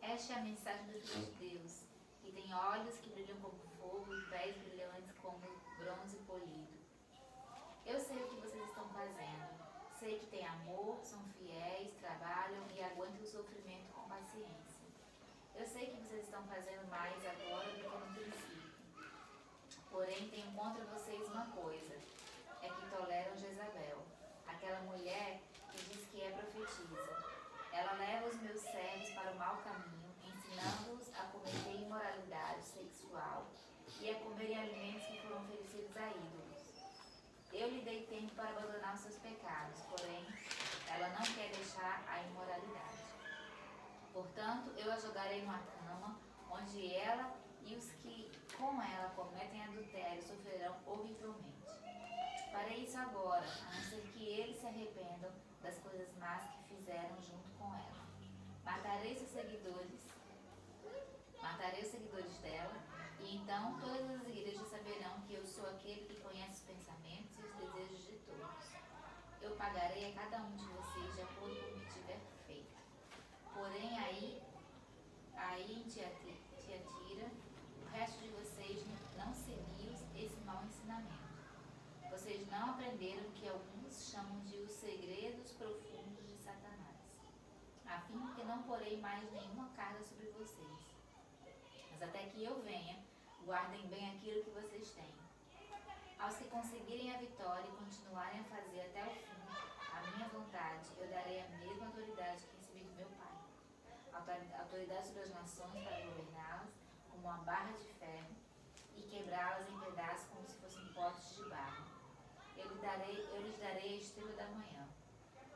S3: Esta é a mensagem do Filho de Deus, que tem olhos que brilham como fogo e pés brilhantes como bronze polido. Eu sei o que vocês estão fazendo. Sei que têm amor, são fiéis, trabalham e aguentam o sofrimento com paciência. Eu sei que vocês estão fazendo mais agora do que no princípio. Porém, tenho contra vocês uma coisa: é que toleram Jezabel, aquela mulher que diz que é profetisa. Ela leva os meus servos para o mau caminho, ensinando-os a cometer imoralidade sexual e a comerem alimentos que foram oferecidos a ídolos. Eu lhe dei tempo para abandonar os seus pecados, porém, ela não quer deixar a imoralidade. Portanto, eu a jogarei numa cama, onde ela e os que com ela cometem adultério sofrerão horrivelmente. Farei isso agora, a não ser que eles se arrependam das coisas más que fizeram junto com ela. Matarei os seguidores dela, e então todas as igrejas saberão que eu sou aquele que conhece os pensamentos e os desejos de todos. Eu pagarei a cada um de vocês de acordo com o que tiver feito. Porém, aí em Tiatira, o resto de vocês não seguiu esse mau ensinamento. Vocês não aprenderam que alguns chamam de os segredos profundos de Satanás, a fim que não porei mais nenhuma carga sobre vocês. Mas até que eu venha, guardem bem aquilo que vocês têm. Aos que conseguirem a vitória e continuarem a fazer até o fim a minha vontade, eu darei a mesma autoridade que recebi do meu Pai. Autoridade sobre as nações para governá-las como uma barra de ferro e quebrá-las em pedaços como se fossem potes de barro. Eu lhes darei a estrela da manhã.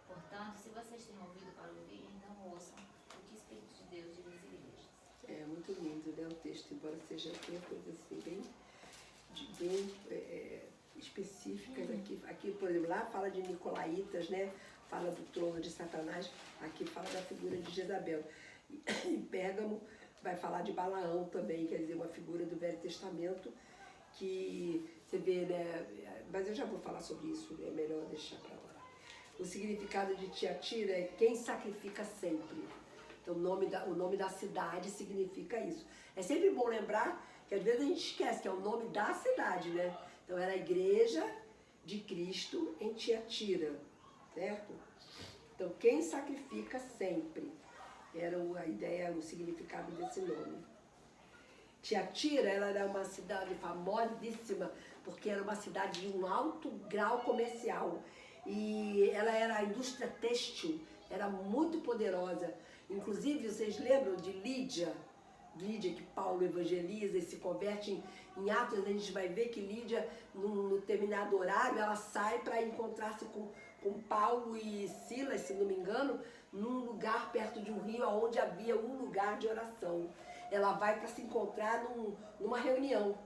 S3: Portanto, se vocês têm ouvido para ouvir, então ouçam o que o Espírito de Deus diz às igrejas.
S2: É muito lindo, né, o texto, embora seja uma coisa assim, bem específicas aqui, por exemplo, lá fala de Nicolaitas, né? Fala do trono de Satanás, aqui fala da figura de Jezabel. Em Pérgamo vai falar de Balaão também, quer dizer, uma figura do Velho Testamento que você vê, né? Mas eu já vou falar sobre isso, é melhor deixar para lá. O significado de Tiatira é quem sacrifica sempre. Então o nome da cidade significa isso. É sempre bom lembrar que às vezes a gente esquece que é o nome da cidade, né? Então era a igreja de Cristo em Tiatira, certo? Então quem sacrifica sempre era a ideia, o significado desse nome. Tiatira, ela era uma cidade famosíssima porque era uma cidade de um alto grau comercial e ela era a indústria têxtil, era muito poderosa. Inclusive, vocês lembram de Lídia, que Paulo evangeliza e se converte em Atos? A gente vai ver que Lídia, num determinado horário, ela sai para encontrar-se com Paulo e Silas, se não me engano, num lugar perto de um rio, onde havia um lugar de oração. Ela vai para se encontrar numa reunião.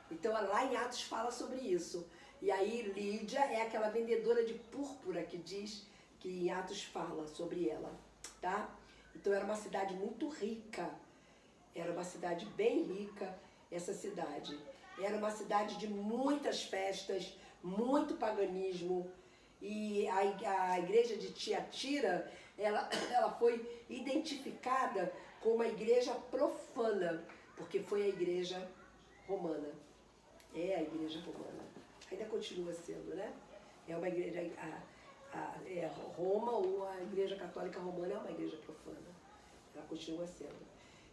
S2: Então, lá em Atos fala sobre isso. E aí, Lídia é aquela vendedora de púrpura que diz que em Atos fala sobre ela, tá? Então, era uma cidade muito rica. Era uma cidade bem rica, essa cidade. Era uma cidade de muitas festas, muito paganismo. E a igreja de Tiatira, ela foi identificada como uma igreja profana, porque foi a igreja romana. É a igreja romana. Ainda continua sendo, né? É uma igreja, Roma, ou a igreja católica romana é uma igreja profana. Ela continua sendo.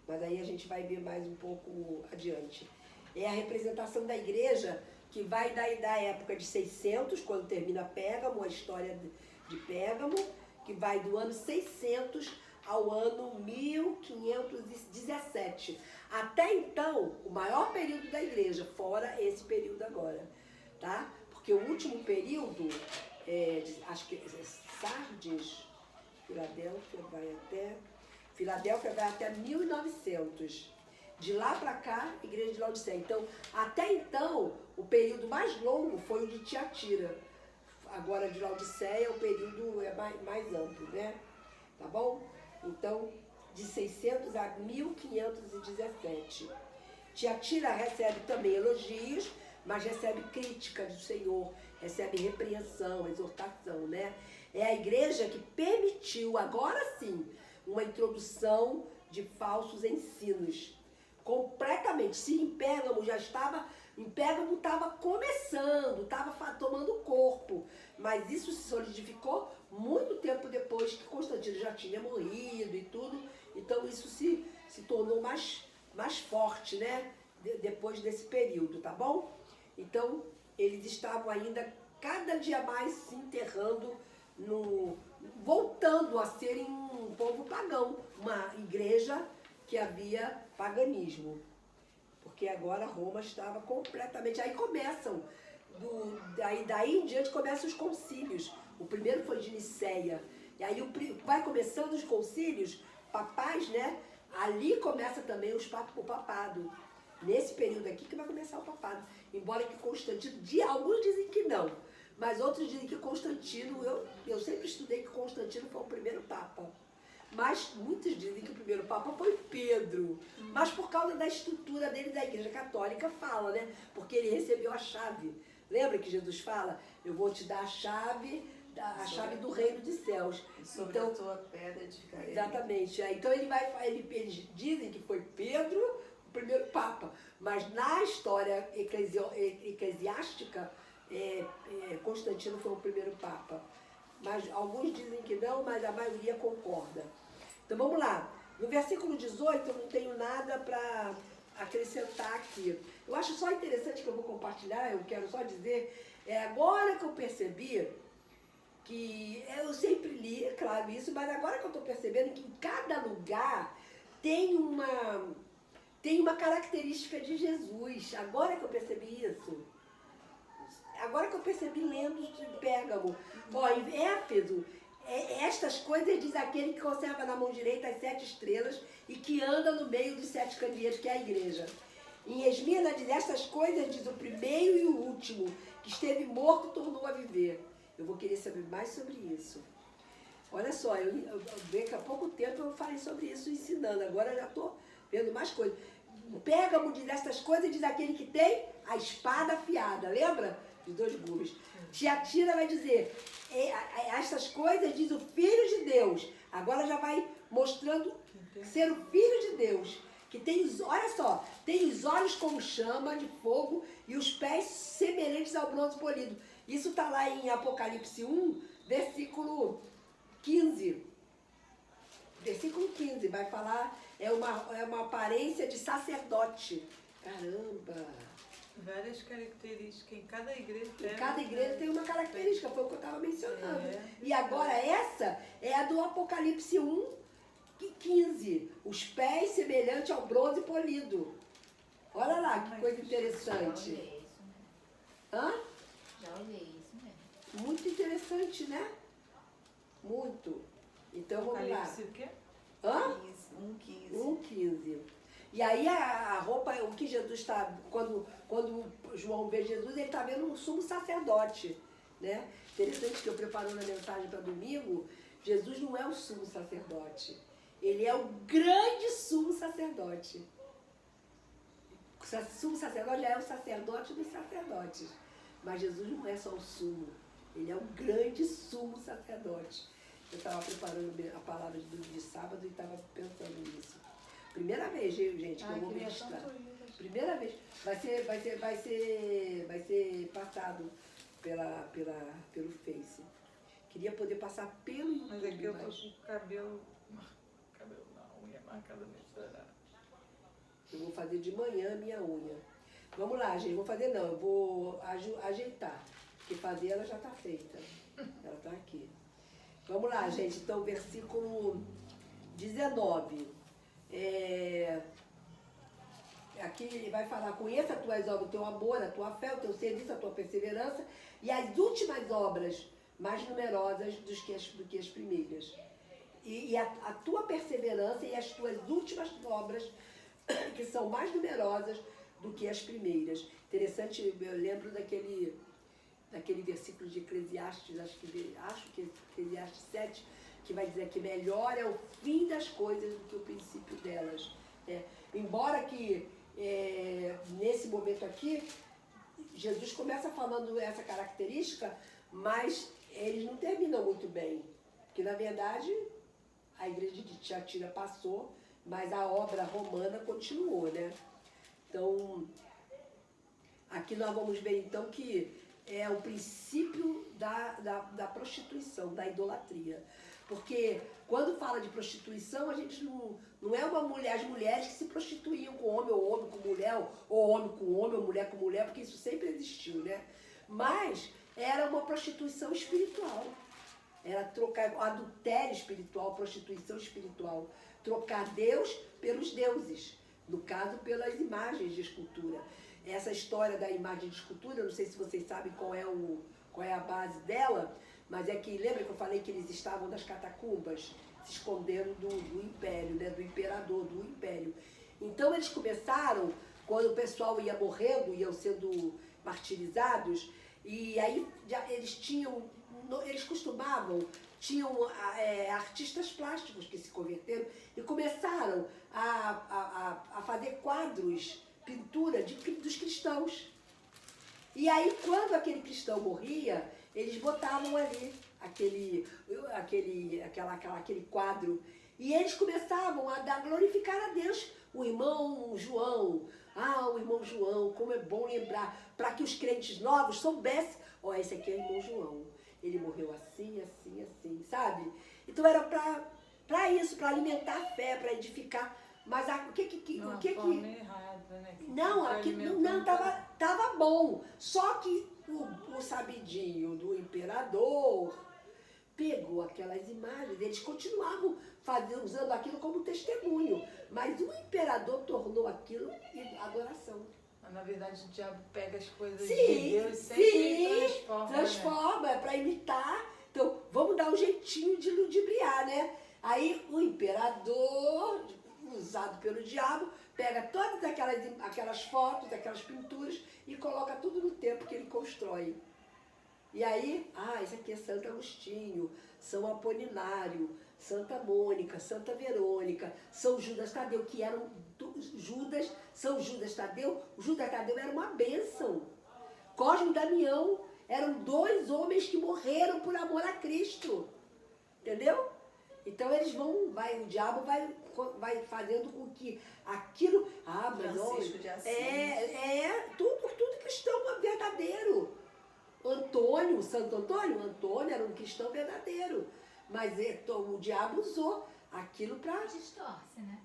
S2: Mas aí a gente vai ver mais um pouco adiante. é a representação da igreja que vai da época de 600, quando termina Pérgamo, a história de Pérgamo, que vai do ano 600 ao ano 1517. Até então, o maior período da igreja, fora esse período agora, tá? Porque o último período, acho que é Sardes, Filadélfia vai até 1900. De lá para cá, igreja de Laodiceia. Então, até então, o período mais longo foi o de Tiatira. Agora, de Laodiceia, o período é mais amplo, né? Tá bom? Então, de 600 a 1517. Tiatira recebe também elogios, mas recebe crítica do Senhor, recebe repreensão, exortação, né? É a igreja que permitiu, agora sim, uma introdução de falsos ensinos. Completamente. Se em Pérgamo estava começando, estava tomando corpo, mas isso se solidificou muito tempo depois que Constantino já tinha morrido e tudo, então isso se tornou mais forte, né? Depois desse período, tá bom? Então, eles estavam ainda cada dia mais se enterrando, voltando a serem um povo pagão, uma igreja que havia paganismo. Porque agora Roma estava completamente... Aí começam, daí em diante começam os concílios. O primeiro foi de Niceia. E aí vai começando os concílios papais, né? Ali começa também o papado. Nesse período aqui que vai começar o papado. Embora que Constantino, alguns dizem que não, mas outros dizem que Constantino, eu sempre estudei que Constantino foi o primeiro papa. Mas muitos dizem que o primeiro papa foi Pedro. Mas por causa da estrutura dele, da Igreja Católica, fala, né? Porque ele recebeu a chave. Lembra que Jesus fala, eu vou te dar a chave do reino dos céus.
S4: Sobre a tua pedra edificarei.
S2: Exatamente. Então eles dizem que foi Pedro o primeiro papa. Mas na história eclesiástica, Constantino foi o primeiro papa. Mas alguns dizem que não, mas a maioria concorda. Então vamos lá. No versículo 18 eu não tenho nada para acrescentar aqui. Eu acho só interessante que eu vou compartilhar, eu quero só dizer, agora que eu percebi que eu sempre li, é claro isso, mas agora que eu estou percebendo que em cada lugar tem uma característica de Jesus. Agora que eu percebi isso. Agora que eu percebi lendo Pérgamo. Ó, em Éfeso, estas coisas diz aquele que conserva na mão direita as 7 estrelas e que anda no meio dos 7 candeeiros, que é a igreja. Em Esmirna diz, estas coisas diz o primeiro e o último, que esteve morto e tornou a viver. Eu vou querer saber mais sobre isso. Olha só, daqui a pouco tempo eu falei sobre isso ensinando, agora eu já estou vendo mais coisas. Pérgamo diz estas coisas, diz aquele que tem a espada afiada, lembra? De 2 gumes. Tiatira vai dizer, estas coisas diz o Filho de Deus. Agora já vai mostrando ser o Filho de Deus. Que tem, olha só, tem os olhos como chama de fogo e os pés semelhantes ao bronze polido. Isso está lá em Apocalipse 1, versículo 15. Versículo 15 vai falar, é uma aparência de sacerdote. Caramba!
S1: Várias características. Em cada igreja tem.
S2: Em cada igreja tem uma característica, foi o que eu estava mencionando. E agora essa é a do Apocalipse 1, 15. Os pés semelhantes ao bronze polido. Olha lá que coisa interessante.
S3: Já olhei isso, né?
S2: Hã?
S3: Já olhei isso mesmo.
S2: Muito interessante, né? Muito. Então vamos lá.
S1: Apocalipse o quê?
S2: Hã?
S4: 1:15.
S2: 1:15. E aí a roupa, o que Jesus está, quando João vê Jesus, ele está vendo um sumo sacerdote, né? Interessante que eu preparando a mensagem para domingo, Jesus não é o sumo sacerdote, ele é o grande sumo sacerdote. O sumo sacerdote já é o sacerdote dos sacerdotes, mas Jesus não é só o sumo, ele é o grande sumo sacerdote. Eu estava preparando a palavra de sábado e estava pensando nisso. Primeira vez, gente, que eu vou ministrar. Primeira vez. Vai ser passado pelo Face. Queria poder passar pelo YouTube.
S1: Mas aqui eu tô com o cabelo na unha marcada no estourado.
S2: Eu vou fazer de manhã a minha unha. Vamos lá, gente. Vou fazer não, eu vou ajeitar. Porque fazer ela já está feita. Ela está aqui. Vamos lá, gente. Então, versículo 19. Aqui ele vai falar: conheça as tuas obras, o teu amor, a tua fé, o teu serviço, a tua perseverança e as últimas obras mais numerosas do que as primeiras. E a tua perseverança e as tuas últimas obras, que são mais numerosas do que as primeiras. Interessante, eu lembro daquele versículo de Eclesiastes, acho que Eclesiastes 7, que vai dizer que melhor é o fim das coisas do que o princípio delas. Embora que nesse momento aqui, Jesus começa falando essa característica, mas eles não terminam muito bem. Porque, na verdade, a igreja de Tiatira passou, mas a obra romana continuou, né? Então, aqui nós vamos ver, então, que é o princípio da prostituição, da idolatria. Porque quando fala de prostituição, a gente não é as mulheres que se prostituíam com homem, ou homem com mulher, ou homem com homem, ou mulher com mulher, porque isso sempre existiu, né? Mas era uma prostituição espiritual. Era trocar adultério espiritual, prostituição espiritual. Trocar Deus pelos deuses. No caso, pelas imagens de escultura. Essa história da imagem de escultura, não sei se vocês sabem qual é a base dela, mas é que, lembra que eu falei que eles estavam nas catacumbas, se escondendo do império, né, do imperador, do império. Então eles começaram, quando o pessoal ia morrendo, iam sendo martirizados, e aí eles costumavam, tinham artistas plásticos que se converteram e começaram a fazer quadros, pintura dos cristãos. E aí, quando aquele cristão morria, eles botavam ali aquele quadro. E eles começavam a glorificar a Deus. O irmão João, o irmão João, como é bom lembrar, para que os crentes novos soubessem, esse aqui é o irmão João. Ele morreu assim, assim, assim, sabe? Então era para isso, para alimentar a fé, para edificar. Mas o que
S1: errada, né?
S2: Não, tava bom. Só que o sabidinho do imperador pegou aquelas imagens, eles continuavam usando aquilo como testemunho, mas o imperador tornou aquilo adoração.
S1: Mas, na verdade, o diabo pega as coisas
S2: Sim,
S1: de Deus e sempre
S2: transforma, é para imitar. Então, vamos dar um jeitinho de ludibriar, né? Aí o imperador, usado pelo diabo, pega todas aquelas fotos, aquelas pinturas e coloca tudo no templo que ele constrói. E aí, isso aqui é Santo Agostinho, São Apolinário, Santa Mônica, Santa Verônica, São Judas Tadeu, que eram São Judas Tadeu. O Judas Tadeu era uma bênção. Cosme e Damião eram 2 homens que morreram por amor a Cristo. Entendeu? Então o diabo vai fazendo com que aquilo.
S4: Francisco de Assis.
S2: Tudo cristão verdadeiro. Santo Antônio era um cristão verdadeiro. Mas o diabo usou aquilo para.
S3: Distorce, né?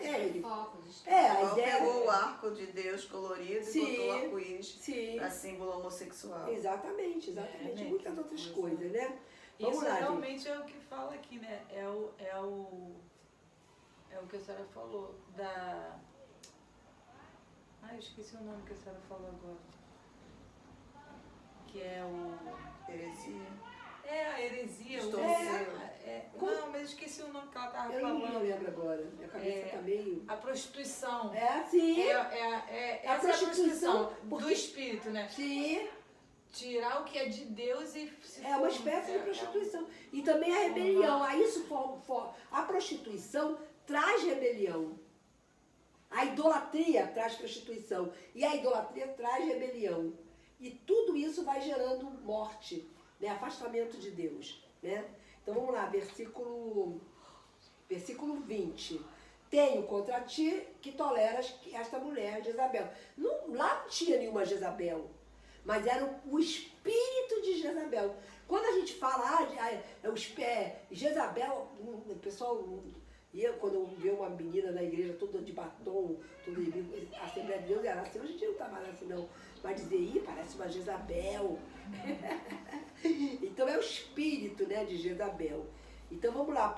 S2: Ele.
S3: Foco, distorce.
S4: Pegou o arco de Deus colorido e botou o arco-íris para símbolo homossexual.
S2: Exatamente. Muitas outras coisas, né? Vamos
S1: Isso
S2: lá,
S1: realmente
S2: gente.
S1: é o que fala aqui, né? É o que a senhora falou eu esqueci o nome que a senhora falou agora. Que é
S4: Heresia.
S1: a heresia. Não, mas eu esqueci o nome que ela estava falando.
S2: Eu não lembro agora. Minha cabeça tá meio.
S1: A prostituição.
S2: Sim.
S1: Essa é a prostituição do espírito, né?
S2: Sim.
S1: Tirar o que é de Deus e...
S2: uma espécie de prostituição. E também a rebelião. A prostituição traz rebelião. A idolatria traz prostituição. E a idolatria traz rebelião. E tudo isso vai gerando morte, né? Afastamento de Deus, né? Então vamos lá, versículo 20. Tenho contra ti que toleras esta mulher, Jezabel. Lá não tinha nenhuma Jezabel, mas era o espírito de Jezabel. Quando a gente fala, Jezabel, o pessoal E eu, quando eu vi uma menina na igreja toda de batom, toda de... a Assembleia de Deus era assim, hoje em dia não tá mais assim não. Mas dizer, ih, parece uma Jezabel. Então é o espírito, né, de Jezabel. Então vamos lá,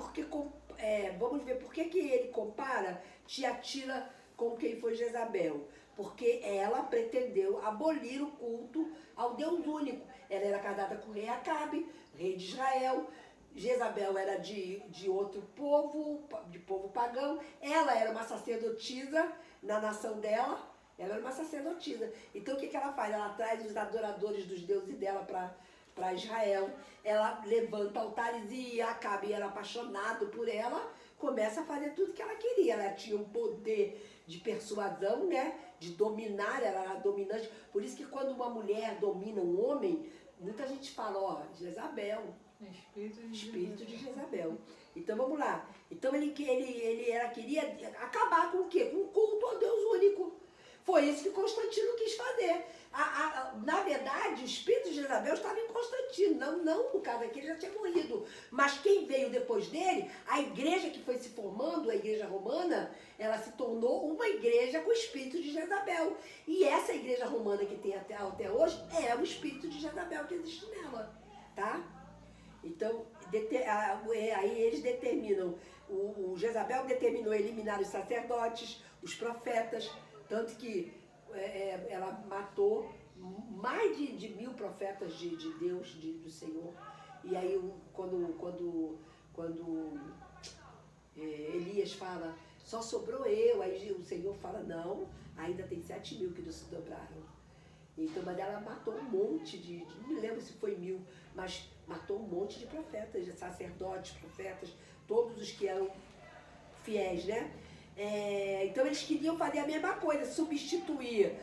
S2: vamos ver por que ele compara Tiatira com quem foi Jezabel. Porque ela pretendeu abolir o culto ao Deus único. Ela era casada com o rei Acabe, rei de Israel. Jezabel era de outro povo, de povo pagão. Ela era uma sacerdotisa na nação dela. Ela era uma sacerdotisa. Então o que ela faz? Ela traz os adoradores dos deuses dela para Israel. Ela levanta altares e Acabe era apaixonado por ela. Começa a fazer tudo que ela queria. Ela tinha um poder de persuasão, né? De dominar, ela era dominante. Por isso que quando uma mulher domina um homem, muita gente fala, ó, Jezabel. Espírito de Jezabel. Então vamos lá. Então ele queria acabar com o quê? Com o culto ao Deus único. Foi isso que Constantino quis fazer. Na verdade, o espírito de Jezabel estava em Constantino, não no caso aqui, ele já tinha morrido. Mas quem veio depois dele, a igreja que foi se formando, a igreja romana, ela se tornou uma igreja com o espírito de Jezabel. E essa igreja romana que tem até hoje é o espírito de Jezabel que existe nela, tá? Então, aí eles determinam, o Jezabel determinou eliminar os sacerdotes, os profetas, tanto que ela matou mais de 1000 profetas de Deus, do Senhor. E aí quando Elias fala, só sobrou eu, aí o Senhor fala, não, ainda tem 7.000 que não se dobraram. Então, mas ela matou um monte não me lembro se foi 1000, mas matou um monte de profetas, de sacerdotes, profetas, todos os que eram fiéis, né? Então eles queriam fazer a mesma coisa, substituir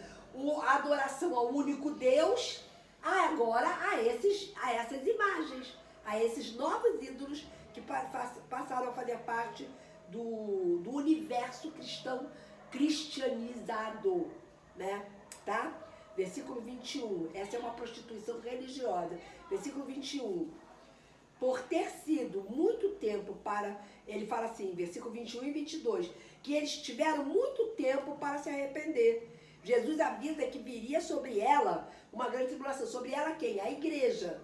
S2: a adoração ao único Deus agora a essas imagens, a esses novos ídolos que passaram a fazer parte do universo cristão cristianizado, né? Tá? Versículo 21, essa é uma prostituição religiosa. Versículo 21, por ter sido muito tempo ele fala assim, versículo 21 e 22, que eles tiveram muito tempo para se arrepender. Jesus avisa que viria sobre ela uma grande tribulação. Sobre ela quem? A igreja,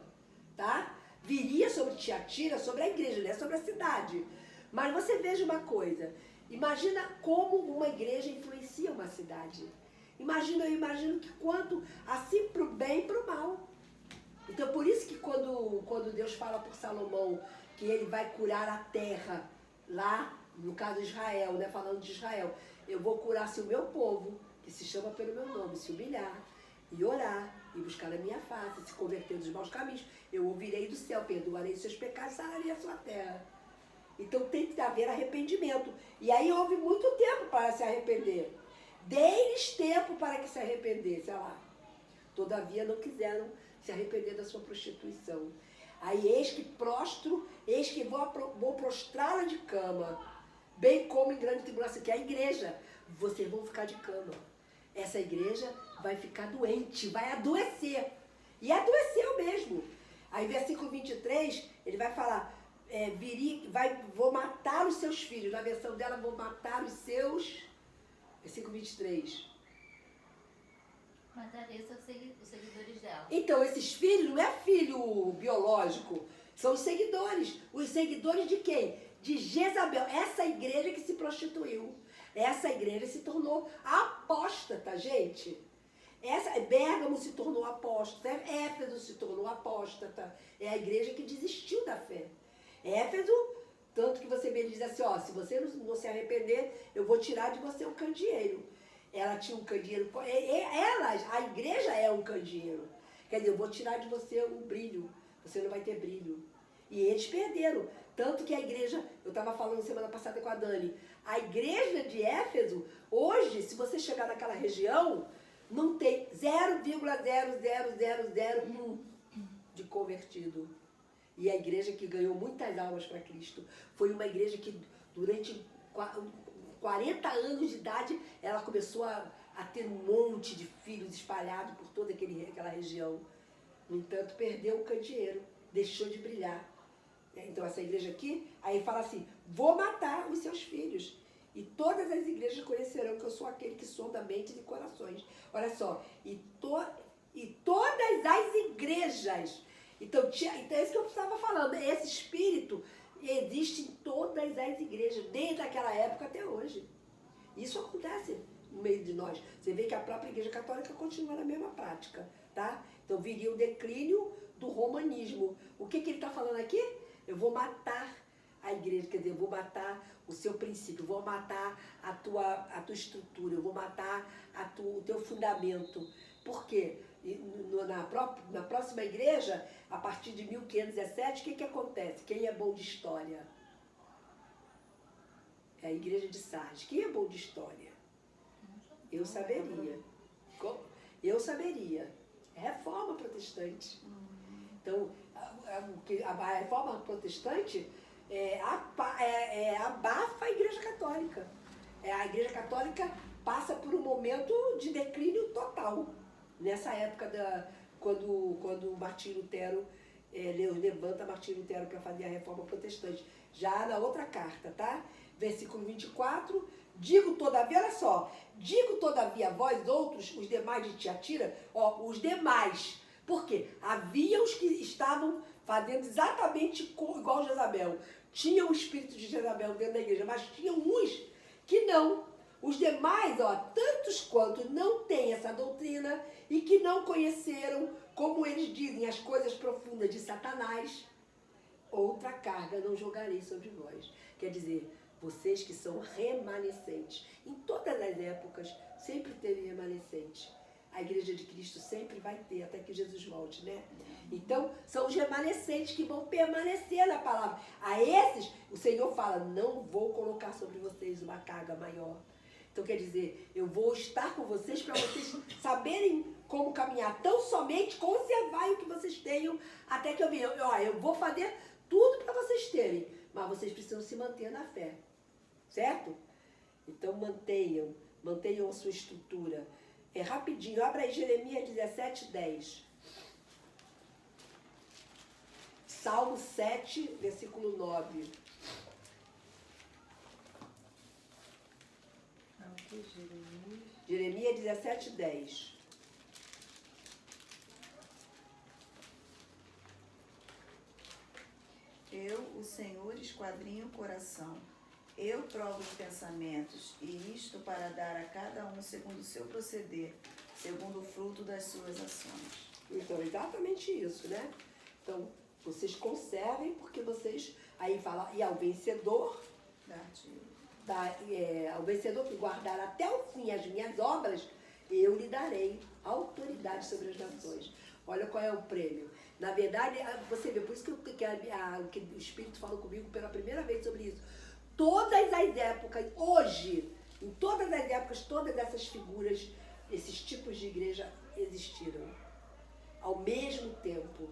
S2: tá? Viria sobre Tiatira, sobre a igreja, não é sobre a cidade. Mas você veja uma coisa, imagina como uma igreja influencia uma cidade. Eu imagino que quanto, assim para o bem e para o mal. Então por isso que quando Deus fala por Salomão que ele vai curar a terra, lá no caso de Israel, né, falando de Israel, eu vou curar se o meu povo, que se chama pelo meu nome, se humilhar e orar e buscar a minha face, se converter dos maus caminhos, eu ouvirei do céu, perdoarei os seus pecados e sararei a sua terra. Então tem que haver arrependimento. E aí houve muito tempo para se arrepender. Dei-lhes tempo para que se arrependessem, olha lá. Todavia não quiseram se arrepender da sua prostituição. Aí eis que vou prostrá-la de cama, bem como em grande tribulação, que é a igreja. Vocês vão ficar de cama. Essa igreja vai ficar doente, vai adoecer. E adoeceu mesmo. Aí versículo 23, ele vai falar, vou matar os seus filhos. Na versão dela, vou matar os seus... Versículo 23.
S3: Mataria os seguidores dela.
S2: Então, esses filhos não é filho biológico, são os seguidores. Os seguidores de quem? De Jezabel. Essa igreja que se prostituiu. Essa igreja se tornou apóstata, gente. Bérgamo se tornou apóstata, Éfeso se tornou apóstata. É a igreja que desistiu da fé. Éfeso, tanto que você vê, ele diz assim, ó, se você não se arrepender, eu vou tirar de você um candeeiro. Ela tinha um candeeiro, a igreja é um candeeiro. Quer dizer, eu vou tirar de você o brilho, você não vai ter brilho. E eles perderam. Tanto que a igreja, eu estava falando semana passada com a Dani, a igreja de Éfeso, hoje, se você chegar naquela região, não tem 0,00001 de convertido. E a igreja que ganhou muitas almas para Cristo foi uma igreja que durante 40 anos de idade ela começou a ter um monte de filhos espalhados por toda aquela região. No entanto, perdeu o candeeiro, deixou de brilhar. Então essa igreja aqui, aí fala assim, vou matar os seus filhos. E todas as igrejas conhecerão que eu sou aquele que sonda mentes e corações. Olha só, e todas as igrejas. Então é isso que eu estava falando. Esse espírito existe em todas as igrejas, desde aquela época até hoje. Isso acontece no meio de nós. Você vê que a própria Igreja Católica continua na mesma prática, tá? Então viria o declínio do romanismo. O que ele está falando aqui? Eu vou matar a igreja, quer dizer, eu vou matar o seu princípio, eu vou matar a tua estrutura, eu vou matar o teu fundamento. Por quê? Na próxima igreja, a partir de 1517, o que acontece? Quem é bom de história? É a igreja de Sardes. Quem é bom de história? Eu saberia. Eu saberia. É reforma protestante. Então, a reforma protestante abafa a igreja católica. A igreja católica passa por um momento de declínio total. Nessa época, quando Martinho Lutero levanta Martinho Lutero para fazer a reforma protestante. Já na outra carta, tá? Versículo 24, digo todavia, olha só, digo todavia vós outros, os demais de Tiatira, os demais, porque havia os que estavam fazendo exatamente igual Jezabel, tinham o espírito de Jezabel dentro da igreja, mas tinham uns que não. Os demais, tantos quanto não têm essa doutrina e que não conheceram, como eles dizem, as coisas profundas de Satanás, outra carga não jogarei sobre vós. Quer dizer, vocês que são remanescentes. Em todas as épocas, sempre teve remanescente. A igreja de Cristo sempre vai ter, até que Jesus volte, né? Então, são os remanescentes que vão permanecer na palavra. A esses, o Senhor fala, não vou colocar sobre vocês uma carga maior. Então, quer dizer, eu vou estar com vocês para vocês saberem como caminhar. Tão somente conservar o que vocês tenham até que eu venha. Eu vou fazer tudo para vocês terem, mas vocês precisam se manter na fé. Certo? Então, mantenham a sua estrutura. Rapidinho, abra aí Jeremias 17:10. Salmo 7, versículo 9. Jeremias 17:10.
S4: Eu, o Senhor, esquadrinho o coração. Eu provo os pensamentos, e isto para dar a cada um segundo o seu proceder, segundo o fruto das suas ações.
S2: Então, exatamente isso, né? Então, vocês conservem, porque vocês... Aí fala, e ao vencedor... ao vencedor que guardar até o fim as minhas obras, eu lhe darei autoridade sobre as nações. Olha qual é o prêmio. Na verdade, você vê, por isso que o Espírito falou comigo pela primeira vez sobre isso. Todas as épocas, hoje, em todas as épocas, todas essas figuras, esses tipos de igreja existiram. Ao mesmo tempo.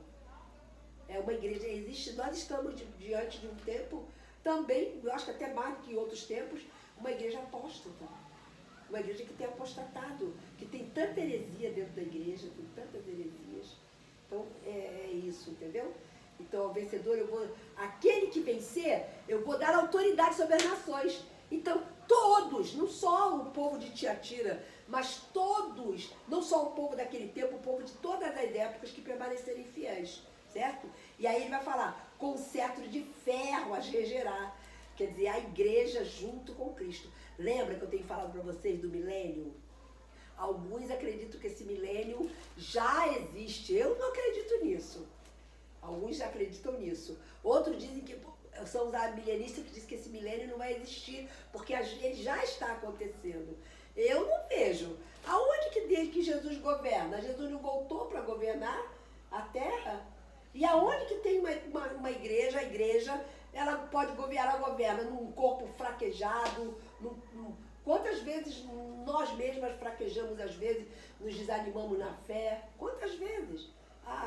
S2: É uma igreja, existe, nós estamos diante de um tempo também, eu acho que até mais do que em outros tempos, uma igreja apóstata. Uma igreja que tem apostatado, que tem tanta heresia dentro da igreja, tem tantas heresias. Então, é isso, entendeu? Então, ao vencedor, aquele que vencer, eu vou dar autoridade sobre as nações. Então, todos, não só o povo de Tiatira, mas todos, não só o povo daquele tempo, o povo de todas as épocas que permanecerem fiéis, certo? E aí ele vai falar, com o cetro de ferro as regerá. Quer dizer, a igreja junto com Cristo. Lembra que eu tenho falado para vocês do milênio? Alguns acreditam que esse milênio já existe. Eu não acredito nisso. Alguns já acreditam nisso. Outros dizem que são os milenistas que dizem que esse milênio não vai existir, porque ele já está acontecendo. Eu não vejo. Aonde que desde que Jesus governa? Jesus não voltou para governar a terra? E aonde que tem uma igreja, a igreja, ela pode governar, ela governa num corpo fraquejado, quantas vezes nós mesmas fraquejamos, às vezes nos desanimamos na fé, quantas vezes?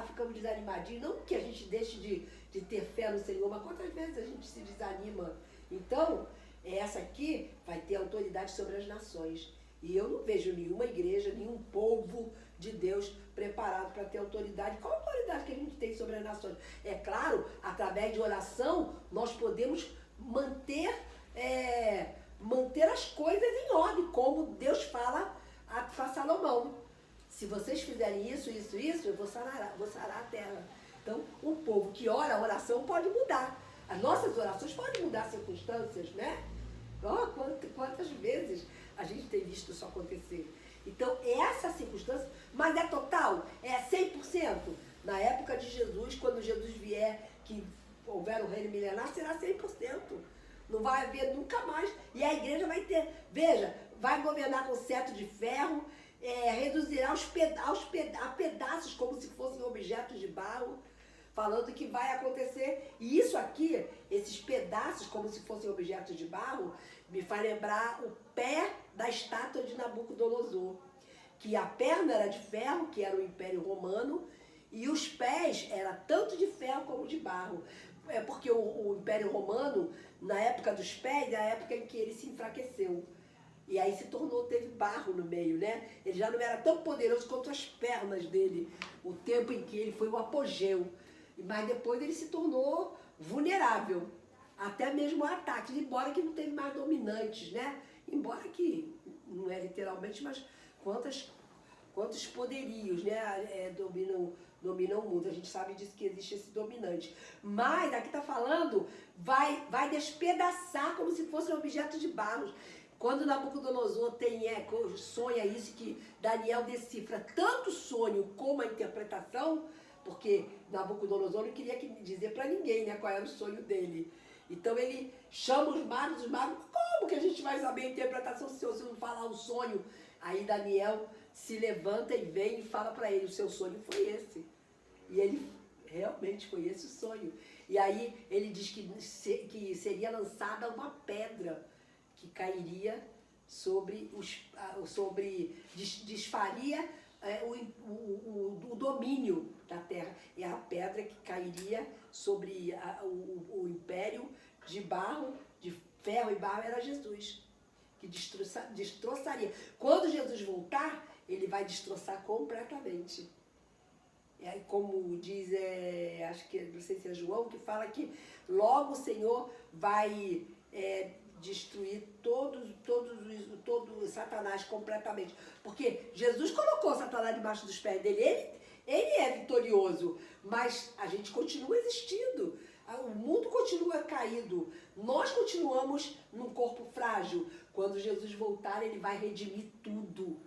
S2: Ficamos desanimadinhos, não que a gente deixe de ter fé no Senhor, mas quantas vezes a gente se desanima? Então, essa aqui vai ter autoridade sobre as nações. E eu não vejo nenhuma igreja, nenhum povo de Deus preparado para ter autoridade. Qual a autoridade que a gente tem sobre as nações? É claro, através de oração, nós podemos manter as coisas em ordem, como Deus fala para Salomão. Se vocês fizerem isso, eu vou sarar a terra. Então, um povo que ora, a oração pode mudar. As nossas orações podem mudar circunstâncias, né? Quantas vezes a gente tem visto isso acontecer. Então, essa circunstância, mas é total, é 100%. Na época de Jesus, quando Jesus vier, que houver o reino milenar, será 100%. Não vai haver nunca mais. E a igreja vai ter, veja, vai governar com cetro de ferro, reduzirá a pedaços como se fossem objetos de barro, falando que vai acontecer. E isso aqui, esses pedaços como se fossem objetos de barro, me faz lembrar o pé da estátua de Nabucodonosor, que a perna era de ferro, que era o Império Romano, e os pés eram tanto de ferro como de barro. É porque o Império Romano, na época dos pés, é a época em que ele se enfraqueceu. E aí teve barro no meio, né? Ele já não era tão poderoso quanto as pernas dele, o tempo em que ele foi o apogeu. Mas depois ele se tornou vulnerável, até mesmo a ataques, embora que não teve mais dominantes, né? Embora que, não é literalmente, mas quantos poderios, né? Dominam o mundo. A gente sabe disso, que existe esse dominante. Mas aqui está falando, vai despedaçar como se fosse um objeto de barro. Quando Nabucodonosor sonha isso, que Daniel decifra tanto o sonho como a interpretação, porque Nabucodonosor não queria dizer para ninguém, né, qual era o sonho dele. Então ele chama os magos, como que a gente vai saber a interpretação se você não falar o sonho? Aí Daniel se levanta e vem e fala para ele, o seu sonho foi esse. E ele, realmente foi esse o sonho. E aí ele diz que seria lançada uma pedra que cairia desfaria o domínio da terra. E a pedra que cairia sobre o império de barro, de ferro e barro, era Jesus, que destroçaria. Quando Jesus voltar, ele vai destroçar completamente. E aí, como diz, acho que, não sei se é João, que fala que logo o Senhor vai destruir todo Satanás completamente. Porque Jesus colocou Satanás debaixo dos pés dele. Ele é vitorioso, mas a gente continua existindo. O mundo continua caído. Nós continuamos num corpo frágil. Quando Jesus voltar, ele vai redimir tudo,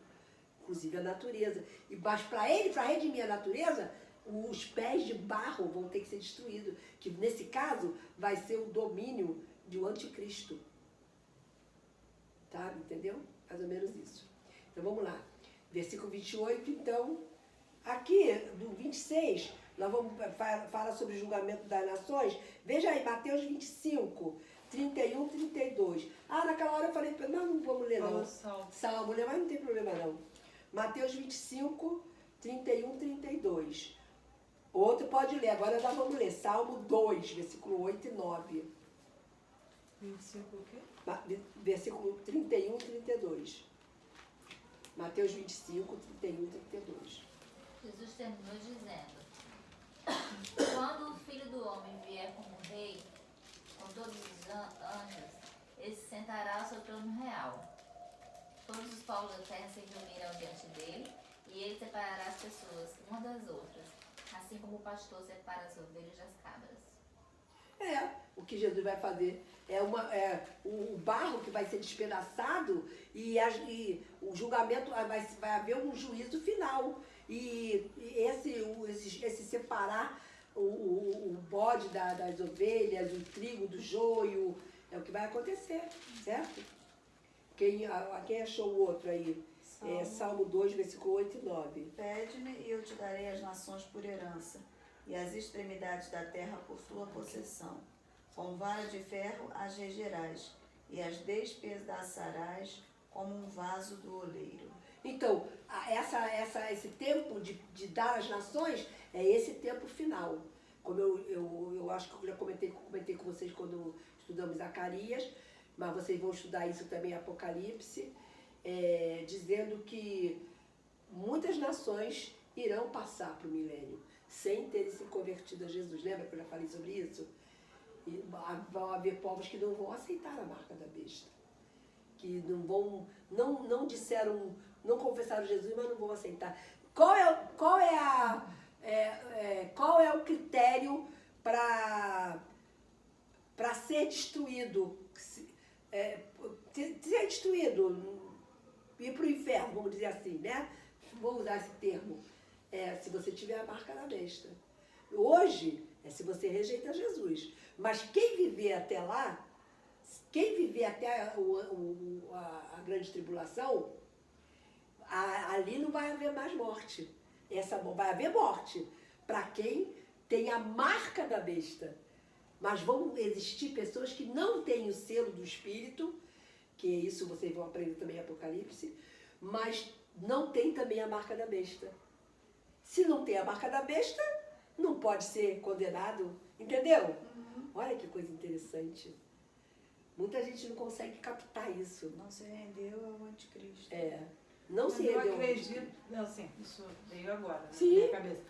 S2: inclusive a natureza. Mas para redimir a natureza, os pés de barro vão ter que ser destruídos. Que nesse caso vai ser o domínio do anticristo. Tá? Entendeu? Mais ou menos isso. Então vamos lá. Versículo 28, então. Aqui, do 26, nós vamos falar sobre o julgamento das nações. Veja aí, Mateus 25, 31, 32. Naquela hora eu falei, não vamos ler não. Salmo, né? Mas não tem problema não. Mateus 25, 31, 32. Outro pode ler, agora nós vamos ler. Salmo 2, versículo 8 e 9.
S1: 25 o quê?
S2: Versículo 31, 32. Mateus 25, 31, 32.
S3: Jesus terminou dizendo: quando o Filho do Homem vier como rei, com todos os anjos, ele se sentará ao seu trono real. Todos os povos da terra se reunirão diante dele, e ele separará as pessoas uma das outras, assim como o pastor separa as ovelhas das cabras.
S2: O que Jesus vai fazer o barro que vai ser despedaçado e o julgamento vai haver um juízo final. E esse separar o bode das ovelhas, o trigo do joio, é o que vai acontecer, certo? Quem achou o outro aí? Salmo 2, versículo 8 e 9.
S4: Pede-me e eu te darei as nações por herança, e as extremidades da terra por tua possessão. Com vara de ferro as regerás, e as despedaçarás como um vaso do oleiro.
S2: Então, esse tempo de dar às nações é esse tempo final. Como eu acho que eu já comentei com vocês quando estudamos Zacarias, mas vocês vão estudar isso também em Apocalipse. dizendo que muitas nações irão passar para o milênio sem terem se convertido a Jesus. Lembra que eu já falei sobre isso? E vão haver povos que não vão aceitar a marca da besta. Que não disseram, não confessaram Jesus, mas não vão aceitar. Qual é o critério para ser destruído? Ser destruído, ir para o inferno, vamos dizer assim, né? Vou usar esse termo. Se você tiver a marca da besta. Hoje, se você rejeita Jesus. Mas quem viver até lá, quem viver até a grande tribulação, ali não vai haver mais morte. Vai haver morte para quem tem a marca da besta. Mas vão existir pessoas que não têm o selo do Espírito, que isso vocês vão aprender também em Apocalipse, mas não tem também a marca da besta. Se não tem a marca da besta, não pode ser condenado, entendeu? Olha que coisa interessante. Muita gente não consegue captar isso.
S4: Não se rendeu ao anticristo.
S2: Não se rendeu.
S1: Eu acredito, não, sim, isso veio agora na
S2: Sim.
S1: minha cabeça.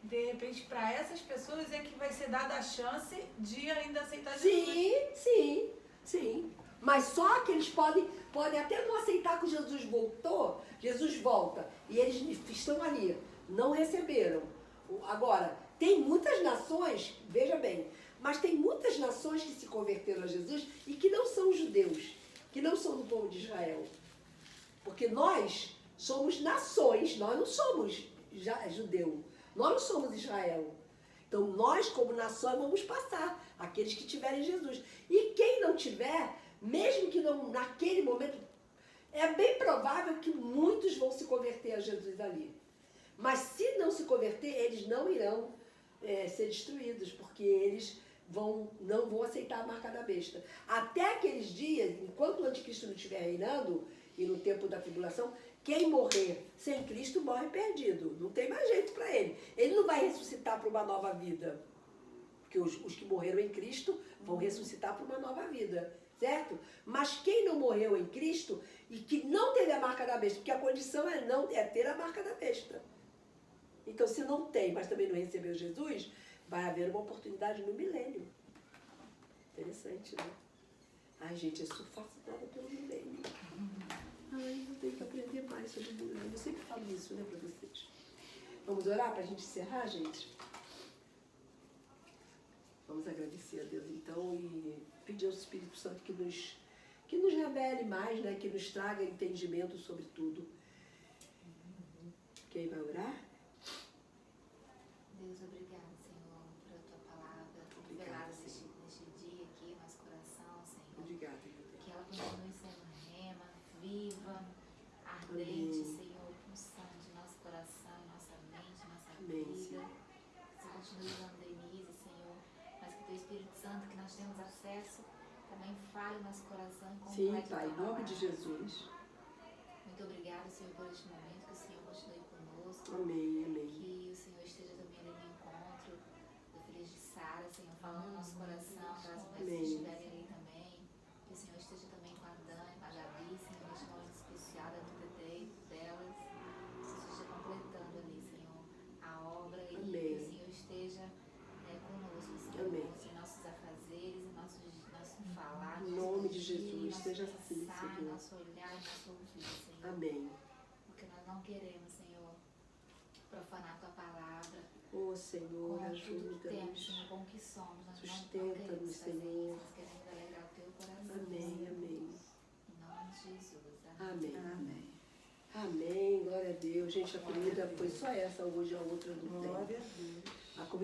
S1: De repente, para essas pessoas é que vai ser dada a chance de ainda aceitar Jesus.
S2: Sim. Mas só que eles podem até não aceitar que Jesus voltou, Jesus volta, e eles estão ali, não receberam. Agora, tem muitas nações, veja bem, mas tem muitas nações que se converteram a Jesus e que não são judeus, que não são do povo de Israel. Porque nós somos nações, nós não somos judeu, nós não somos Israel. Então nós, como nação, vamos passar, aqueles que tiverem Jesus. E quem não tiver, mesmo que não naquele momento, é bem provável que muitos vão se converter a Jesus ali. Mas se não se converter, eles não irão ser destruídos, porque eles não vão aceitar a marca da besta. Até aqueles dias, enquanto o anticristo não estiver reinando, e no tempo da tribulação, quem morrer sem Cristo morre perdido. Não tem mais jeito para ele. Ele não vai ressuscitar para uma nova vida. Porque os que morreram em Cristo vão ressuscitar para uma nova vida. Certo? Mas quem não morreu em Cristo e que não teve a marca da besta, porque a condição é ter a marca da besta. Então, se não tem, mas também não recebeu Jesus, vai haver uma oportunidade no milênio. Interessante, né? Ai, gente, eu sou fascinada pelo milênio. Ai, eu tenho que aprender mais sobre o milênio. Eu sempre falo isso, né, para vocês. Vamos orar para a gente encerrar, gente? Vamos agradecer a Deus, então, e pedir ao Espírito Santo que nos revele mais, né, que nos traga entendimento sobre tudo. Quem vai orar?
S3: Deus, obrigada, Senhor, pela tua palavra, revelada neste dia aqui, no nosso coração, Senhor.
S2: Obrigada, meu Deus.
S3: Que ela continue sendo rema, viva, ardente,
S2: Amém.
S3: Senhor, pulsando de nosso coração, nossa mente, nossa
S2: Amém,
S3: vida.
S2: Senhor.
S3: Você continue usando Denise, Senhor, mas que teu Espírito Santo, que nós temos acesso, também fale no nosso coração e
S2: Sim,
S3: complete a
S2: Pai,
S3: tua
S2: em nome de
S3: palavra.
S2: Jesus.
S3: Muito obrigada, Senhor, por este momento, que o Senhor continue conosco.
S2: Amém, amém.
S3: Que o Senhor esteja também ali no encontro do Filhos de Sara, Senhor, falando no nosso coração, para as mulheres que estiverem ali também. Que o Senhor esteja também com a Dani, com a Gabi, Senhor, neste momento especial da vida delas. Que o Senhor esteja completando ali, Senhor, a obra e
S2: Amém.
S3: que o Senhor esteja conosco, Senhor,
S2: Amém.
S3: em nossos afazeres, em nosso falar,
S2: Em nome de
S3: nosso agir,
S2: Jesus,
S3: nosso
S2: seja assim,
S3: pensar,
S2: Senhor.
S3: nosso olhar, nosso ouvir, Senhor.
S2: Amém.
S3: Porque nós não queremos, Senhor, profanar a tua palavra.
S2: Ó Senhor,
S3: Com tudo que temos,
S2: ajuda-nos.
S3: Senhor, com o que somos. Nós não
S2: Sustenta-nos,
S3: queremos fazer
S2: Senhor.
S3: isso, nós queremos alegrar o teu coração.
S2: Amém,
S3: Senhor.
S2: amém.
S3: Em nome de Jesus.
S2: Amém.
S4: Amém.
S2: Amém, glória a Deus. Gente, a comida foi só essa hoje, a outra não tem.
S1: Glória a Deus.
S2: A comida